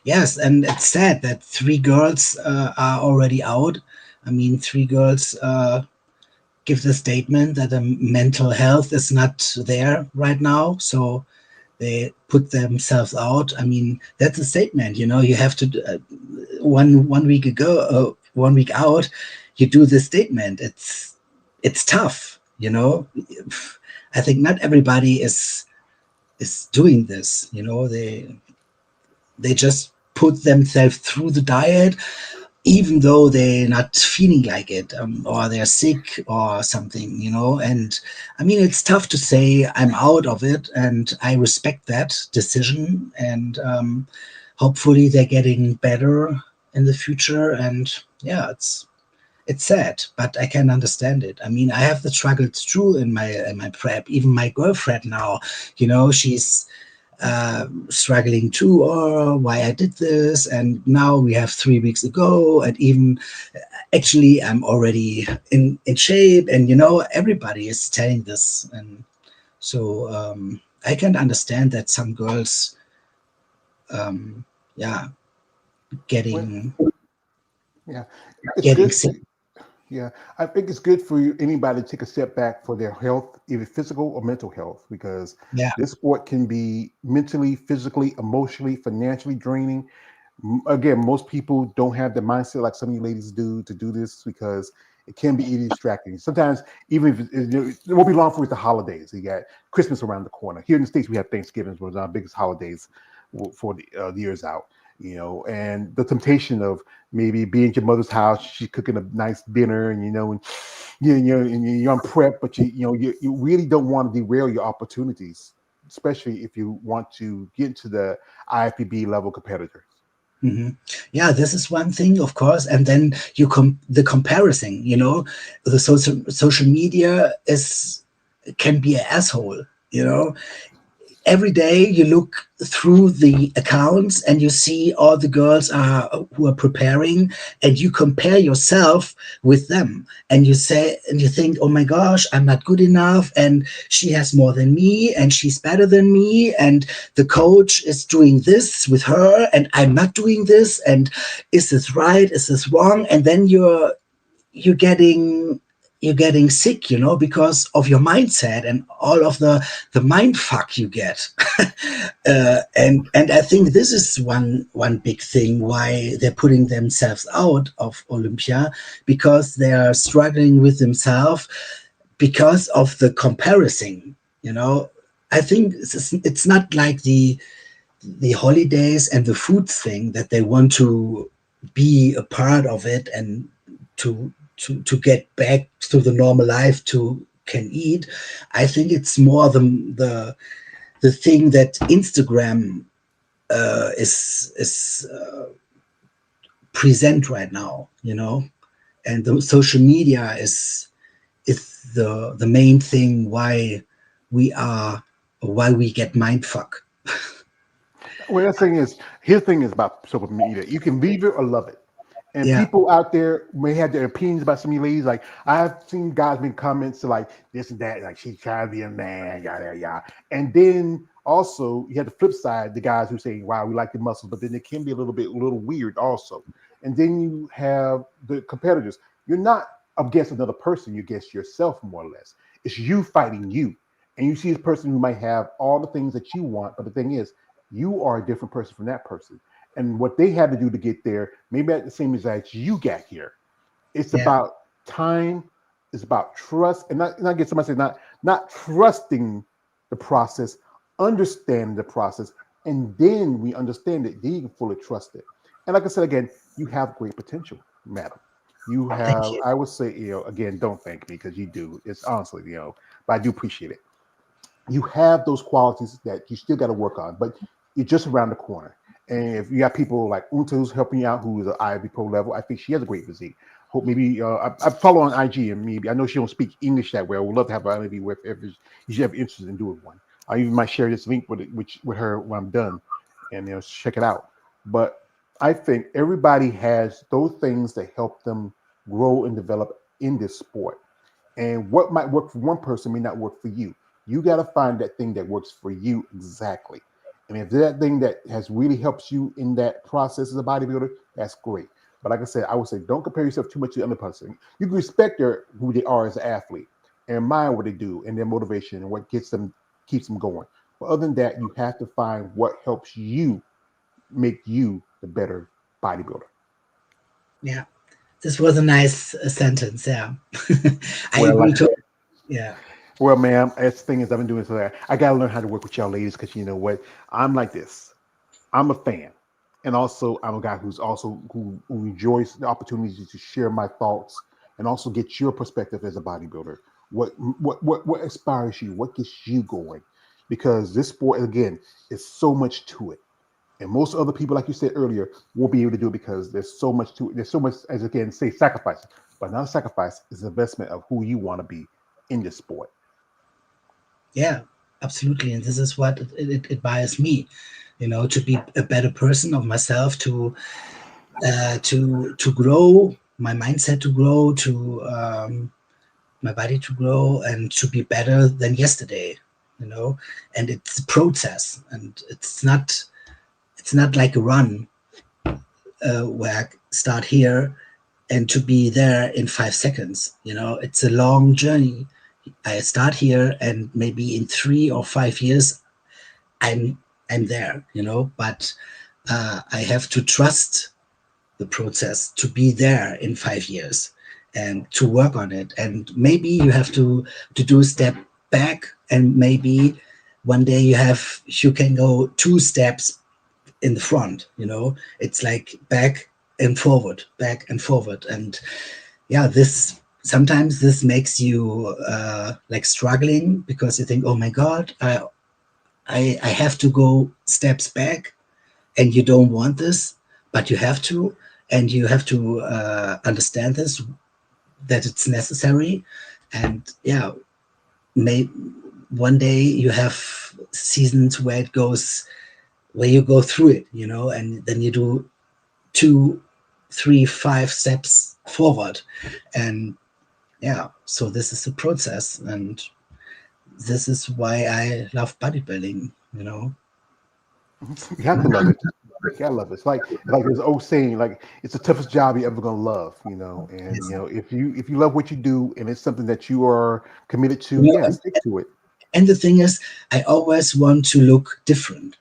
yes, and it's sad that three girls are already out. I mean, three girls give the statement that the mental health is not there right now. So they put themselves out. I mean, that's a statement. You have to one week ago, 1 week out, you do this statement. It's tough. I think not everybody is doing this. They just put themselves through the diet even though they're not feeling like it, or they're sick or something. And I mean, it's tough to say I'm out of it, and I respect that decision. And hopefully they're getting better in the future. And yeah, it's sad, but I can understand it. I mean, I have the struggles too in my prep. Even my girlfriend now, she's struggling too, or why I did this. And now we have 3 weeks ago, and even actually I'm already in shape, and everybody is telling this. And so I can understand that some girls, yeah, Well, getting yeah, it's getting good for sick. yeah. I think it's good for anybody to take a step back for their health, either physical or mental health, because Yeah. this sport can be mentally, physically, emotionally, financially draining. Again, most people don't have the mindset like some of you ladies do to do this because it can be easily distracting. Sometimes, even if it won't be long for the holidays. You got Christmas around the corner. Here in the States, we have Thanksgiving, one of our biggest holidays for the years out. And the temptation of maybe being at your mother's house, she's cooking a nice dinner, and you're on prep, but you really don't want to derail your opportunities, especially if you want to get into the IFBB level competitors. hmm Yeah, this is one thing, of course, and then the comparison. The social media is can be an asshole. Every day you look through the accounts and you see all the girls who are preparing, and you compare yourself with them, and you think, oh my gosh, I'm not good enough, and she has more than me, and she's better than me, and the coach is doing this with her and I'm not doing this, and is this right, is this wrong? And then you're getting sick, because of your mindset and all of the mind fuck you get. And I think this is one big thing why they're putting themselves out of Olympia, because they are struggling with themselves because of the comparison. I think it's not like the holidays and the food thing that they want to be a part of it, and to get back to the normal life to can eat. I think it's more the thing that Instagram is present right now, and the social media is the main thing why we get mind fuck. Well, his thing is about social media. You can leave it or love it. And Yeah. people out there may have their opinions about some of these ladies. Like I've seen guys make comments to like this and that, like she's trying to be a man, yada yada. And then Also, you have the flip side, the guys who say, "Wow, we like the muscles," but then it can be a little weird also. And then you have the competitors. You're not against another person; you're against yourself more or less. It's you fighting you, and you see this person who might have all the things that you want, but the thing is, you are a different person from that person. And what they had to do to get there, maybe at the same as that you got here. It's Yeah, about time. It's about trust, and not get somebody say not trusting the process, understanding the process, and then we understand it. Then you can fully trust it. And like I said again, you have great potential, madam. You thank have, you. I would say, again, don't thank me because you do. It's honestly, but I do appreciate it. You have those qualities that you still got to work on, but you're just around the corner. And if you got people like Unta who's helping you out, who is an Ivy Pro level, I think she has a great physique. Hope maybe I follow on IG, and maybe I know she don't speak English that well. I would love to have her maybe with if you have interest in doing one. I even might share this link with her when I'm done, and check it out. But I think everybody has those things that help them grow and develop in this sport. And what might work for one person may not work for you. You got to find that thing that works for you exactly. And if that thing that has really helps you in that process as a bodybuilder, that's great. But like I said, I would say don't compare yourself too much to the other person. You can respect who they are as an athlete and admire what they do and their motivation and what keeps them going. But other than that, you have to find what helps you make you the better bodybuilder. Yeah, this was a nice sentence. Yeah, I Well, agree like to. Yeah, Well, ma'am, as the thing is, I've been doing so that I got to learn how to work with y'all ladies because you know what? I'm like this. I'm a fan, and also I'm a guy who enjoys the opportunity to share my thoughts and also get your perspective as a bodybuilder. What inspires you? What gets you going? Because this sport, again, is so much to it, and most other people, like you said earlier, won't be able to do it because there's so much to it. There's so much, as again, say sacrifice, but not a sacrifice. It's an investment of who you want to be in this sport. yeah, absolutely. And this is what it inspires me, to be a better person of myself, to grow my mindset, to grow, to my body to grow, and to be better than yesterday. And it's a process, and it's not like a run where I start here and to be there in 5 seconds. It's a long journey. I start here, and maybe in 3 or 5 years, I'm I'm there. But I have to trust the process to be there in 5 years and to work on it. And maybe you have to do a step back, and maybe one day you can go 2 steps in the front. It's like back and forward. And yeah, this sometimes this makes you like struggling, because you think, oh my god, I have to go steps back, and you don't want this, but you have to. And you have to understand this, that it's necessary. And yeah, may one day you have seasons where you go through it, and then you do 2, 3, 5 steps forward. And yeah, so this is the process, and this is why I love bodybuilding. You have to love it. You gotta love it. It's like there's an old saying, like it's the toughest job you're ever gonna love. And Yes. if you love what you do and it's something that you are committed to, You know, yeah, stick to it. and the thing is, I always want to look different.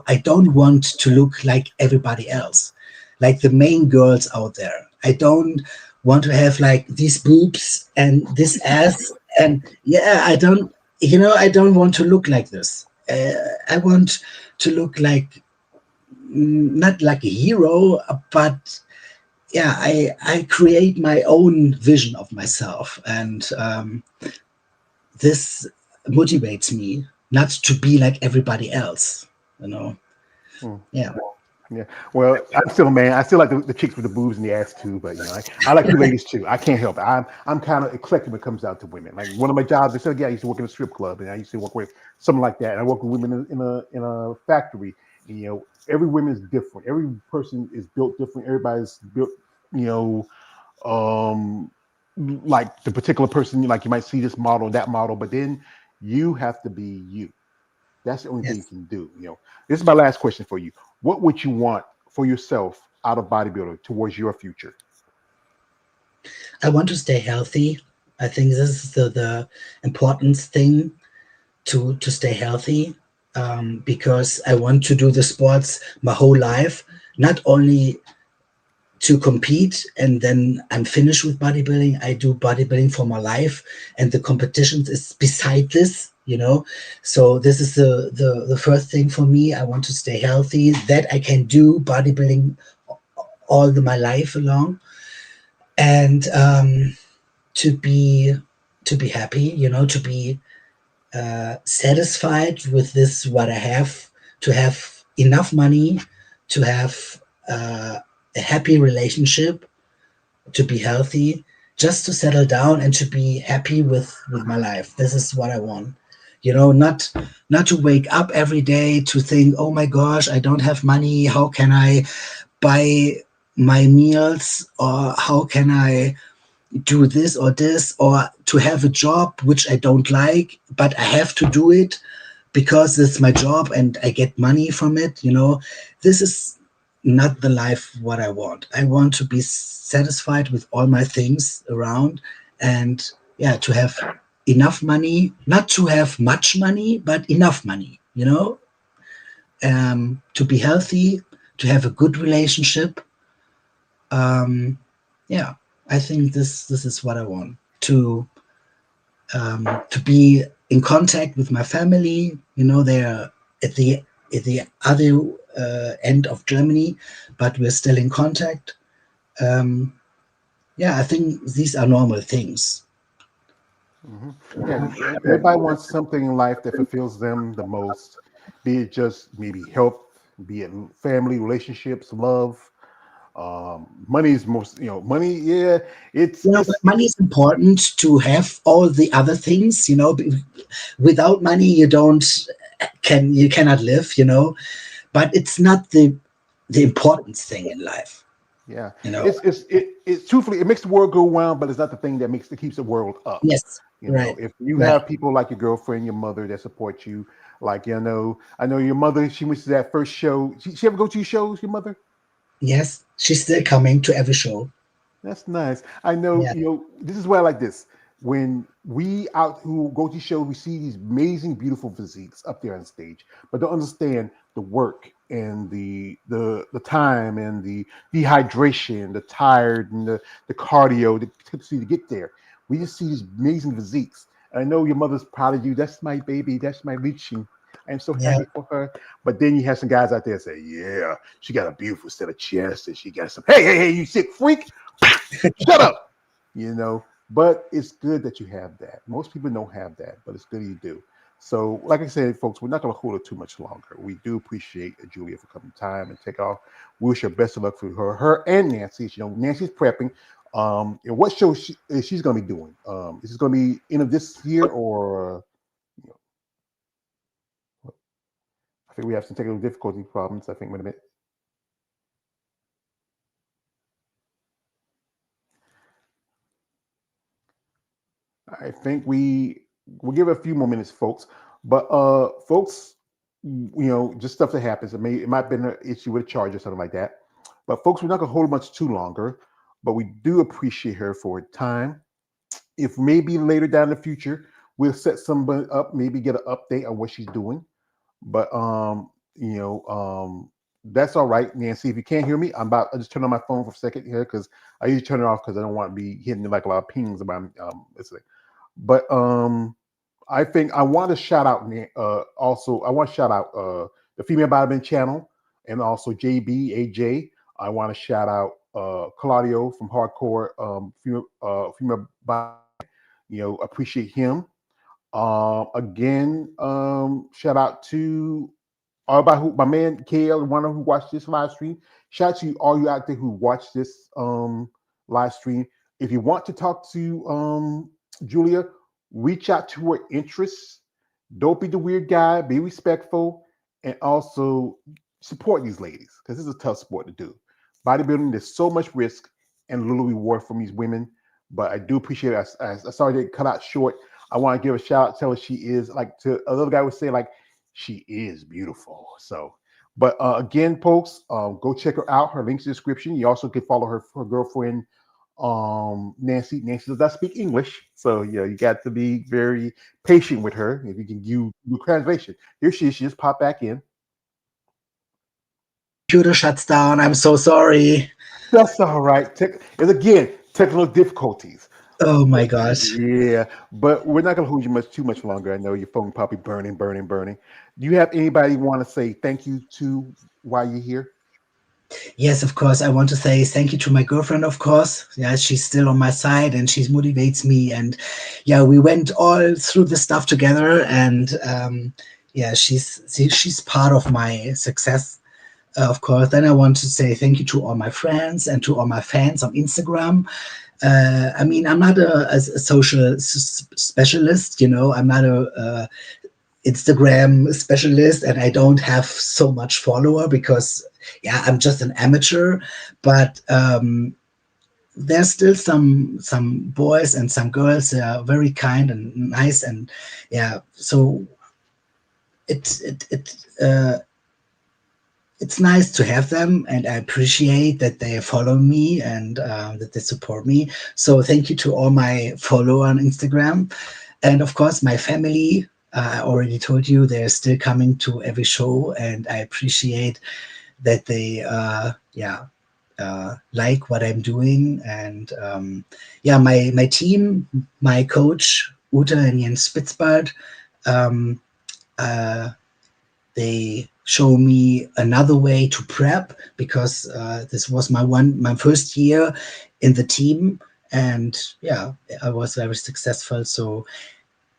I don't want to look like everybody else, like the main girls out there. I don't want to have like these boobs and this ass. And yeah, I don't want to look like this. I want to look like, not like a hero, but yeah, I create my own vision of myself. And this motivates me not to be like everybody else. you know Hmm. yeah. Yeah. Well, I'm still a man. I still like the chicks with the boobs and the ass too, but I like you ladies too. I can't help it. I'm kind of eclectic when it comes down to women. Like one of my jobs, I said, yeah, I used to work in a strip club, and I used to work with something like that. And I work with women in a factory. And, every woman is different. Every person is built different. Everybody's built, you know, um, like the particular person. Like you might see this model, that model, but then you have to be you. That's the only thing you Yes. can do. This is my last question for you. What would you want for yourself out of bodybuilding towards your future? I want to stay healthy. I think this is the important thing to stay healthy, because I want to do the sports my whole life, not only to compete and then I'm finished with bodybuilding. I do bodybuilding for my life, and the competitions is beside this, you know. So this is the first thing for me. I want to stay healthy, that I can do bodybuilding my life along, and to be to be happy, you know, to be satisfied with this what I have, to have enough money, to have a happy relationship, to be healthy, just to settle down and to be happy with my life. This is what I want. You know, not to wake up every day to think, oh my gosh, I don't have money. How can I buy my meals, or how can I do this or this, or to have a job which I don't like, but I have to do it because it's my job and I get money from it. You know, this is not the life what I want. I want to be satisfied with all my things around, and yeah, to have enough money, not to have much money, but enough money, you know, to be healthy, to have a good relationship. Yeah, I think this is what I want, to be in contact with my family. You know, they're at the other end of Germany, but we're still in contact. Um, yeah, I think these are normal things. Hmm. Yeah, everybody wants something in life that fulfills them the most, be it just maybe health, be it family, relationships, love. Money is most, money. Yeah, it's You know, but it's money is important to have all the other things. You know, without money, you cannot live. You know, but it's not the important thing in life. yeah, You know. it's truthfully it makes the world go round, but it's not the thing that keeps the world up. Yes. Right. If you Right. have people like your girlfriend, your mother that support you, like I know your mother. She went to that first show. She ever go to your shows? Your mother? Yes, she's still coming to every show. That's nice. I know, Yeah. this is why I like this. When we out who go to shows, we see these amazing, beautiful physiques up there on stage, but don't understand the work and the time and the dehydration, the tired and the cardio, the tipsy to get there. We just see these amazing physiques. And I know your mother's proud of you. That's my baby. That's my Lichi. I'm so Yeah. happy for her. But then you have some guys out there say, yeah, she got a beautiful set of chest and she got some, hey, you sick freak. Shut up. But it's good that you have that. Most people don't have that, but it's good you do. So, like I said, folks, we're not going to hold it too much longer. We do appreciate Julia for coming time and take off. We wish her best of luck for her and Nancy. Nancy's prepping. And what show she's going to be doing? Is this going to be end of this year, or you know, I think we have some technical difficulty problems. I think. Wait a minute. I think we'll give it a few more minutes, folks. But folks, just stuff that happens. It might have been an issue with a charge or something like that. But folks, we're not gonna hold much too longer. But we do appreciate her for her time. If maybe later down in the future we'll set somebody up, maybe get an update on what she's doing. But that's all right, Nancy. If you can't hear me, I just turn on my phone for a second here because I usually turn it off because I don't want to be hitting like a lot of pings about listening. But I think I want to shout out also. I want to shout out the Female Bodybuilding channel and also JB AJ. I want to shout out Claudio from Hardcore Female Body. Appreciate him. Again, shout out to my man KL, one who watched this live stream. Shout out to all you out there who watched this live stream. If you want to talk to Julia, reach out to her interests. Don't be the weird guy. Be respectful, and also support these ladies because this is a tough sport to do. Bodybuilding, there's so much risk and little reward from these women. But I do appreciate it. I sorry to cut out short. I want to give a shout out, tell her she is like to another guy would say like she is beautiful. So, but again, folks, go check her out. Her link's in the description. You also can follow her girlfriend, Nancy. Nancy does not speak English, so you got to be very patient with her. If you can do translation, here she is. She just popped back in. Computer shuts down. I'm so sorry. That's all right. And again, technical difficulties. Oh my gosh. Yeah, but we're not going to hold you too much longer. I know your phone probably burning. Do you have anybody want to say thank you to while you're here? Yes, of course. I want to say thank you to my girlfriend, of course. Yeah, she's still on my side and she motivates me. And yeah, we went all through the stuff together. And yeah, she's part of my success, of course. Then I want to say thank you to all my friends and to all my fans on Instagram. I mean, I'm not a social specialist, I'm not a Instagram specialist, and I don't have so much follower because, yeah, I'm just an amateur. But there's still some boys and some girls that are very kind and nice, and yeah, so it's nice to have them, and I appreciate that they follow me and that they support me. So thank you to all my follow on Instagram, and of course my family. I already told you they're still coming to every show, and I appreciate that they like what I'm doing. And yeah, my team, my coach Ute and Jens Spitzbart, they show me another way to prep, because this was my first year in the team, and yeah, I was very successful. So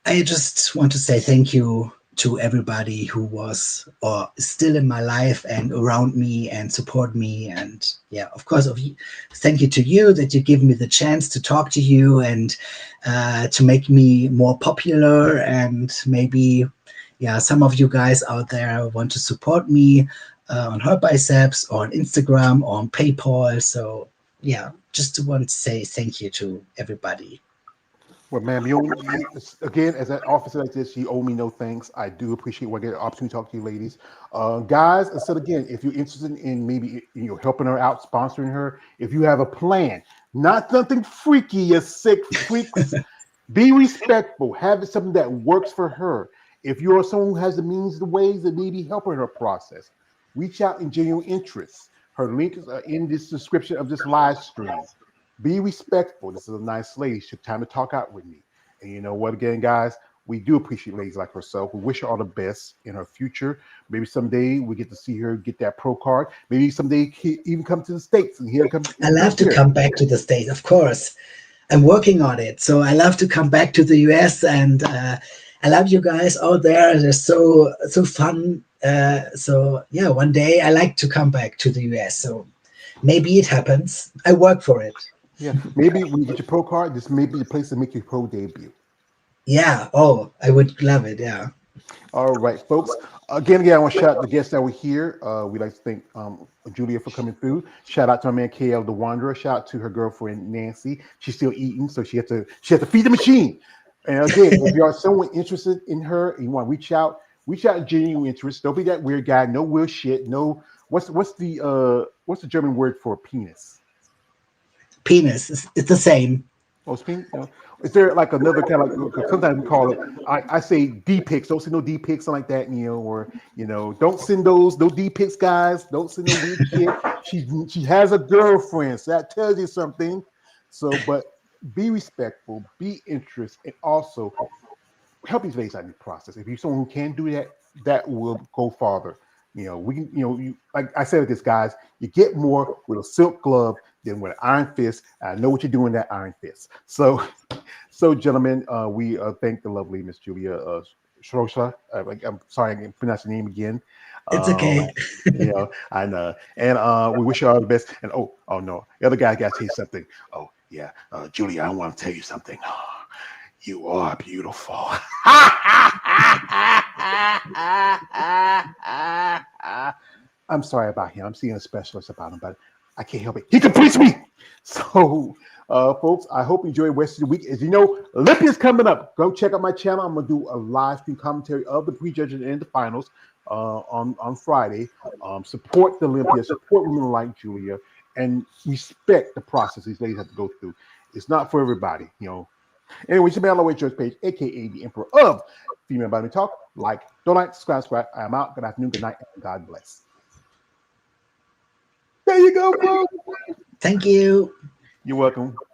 I just want to say thank you to everybody who was or is still in my life and around me and support me. And yeah, of course, thank you to you that you give me the chance to talk to you and to make me more popular. And maybe, yeah, some of you guys out there want to support me on Her Biceps or on Instagram or on PayPal. So yeah, just want to say thank you to everybody. Well, ma'am, again, as an officer like this, you owe me no thanks. I do appreciate when I get an opportunity to talk to you ladies. Guys, I said again, if you're interested in maybe helping her out, sponsoring her, if you have a plan, not something freaky, you sick freaks, be respectful. Have it something that works for her. If you're someone who has the means, the ways that maybe help her in her process, reach out in genuine interest. Her link is in this description of this live stream. Be respectful. This is a nice lady. She took time to talk out with me. And you know what, again, guys, we do appreciate ladies like herself. We wish her all the best in her future. Maybe someday we get to see her get that pro card. Maybe someday even come to the States and here come. I love to come back to the States, of course. I'm working on it. So I love to come back to the US, and I love you guys out there. They're so fun. So yeah, one day I like to come back to the US. So maybe it happens. I work for it. Yeah, maybe when you get your pro card, this may be the place to make your pro debut. Yeah. Oh, I would love it. Yeah. All right, folks. Again, I want to shout out the guests that were here. We'd like to thank Julia for coming through. Shout out to my man KL the Wanderer. Shout out to her girlfriend Nancy. She's still eating, so she had to feed the machine. And again, if you are someone interested in her and you want to reach out in genuine interest. Don't be that weird guy. No weird shit. No. What's the German word for penis? Penis. It's the same. Oh, it's penis. Is there like another kind of like, sometimes we call it? I say D pics. Don't send no D pics, something like that, or don't send those no D pics, guys. Don't send no weird shit. She has a girlfriend, so that tells you something. So, but be respectful, be interested, and also help these ladies out in the process. If you're someone who can do that, that will go farther. We can, you like I said with this, guys, you get more with a silk glove than with an iron fist. I know what you're doing that iron fist. So gentlemen, we thank the lovely Miss Julia Schussler. I'm sorry, I can't pronounce your name again. It's okay. I know. And we wish you all the best. And oh no, the other guy got to tell you something. Oh yeah, Julia, I want to tell you something. You are beautiful. I'm sorry about him. I'm seeing a specialist about him, but I can't help it. He completes me. So, folks, I hope you enjoy the rest of the week. As you know, Olympia's coming up. Go check out my channel. I'm gonna do a live stream commentary of the prejudging and the finals on Friday. Support the Olympia, support women like Julia, and respect the process these ladies have to go through. It's not for everybody, you know. Anyway, it's your man, Low Church page, aka the Emperor of Female Body Talk. Like, don't like, subscribe. I am out. Good afternoon, good night, and God bless. There you go, bro. Thank you. You're welcome.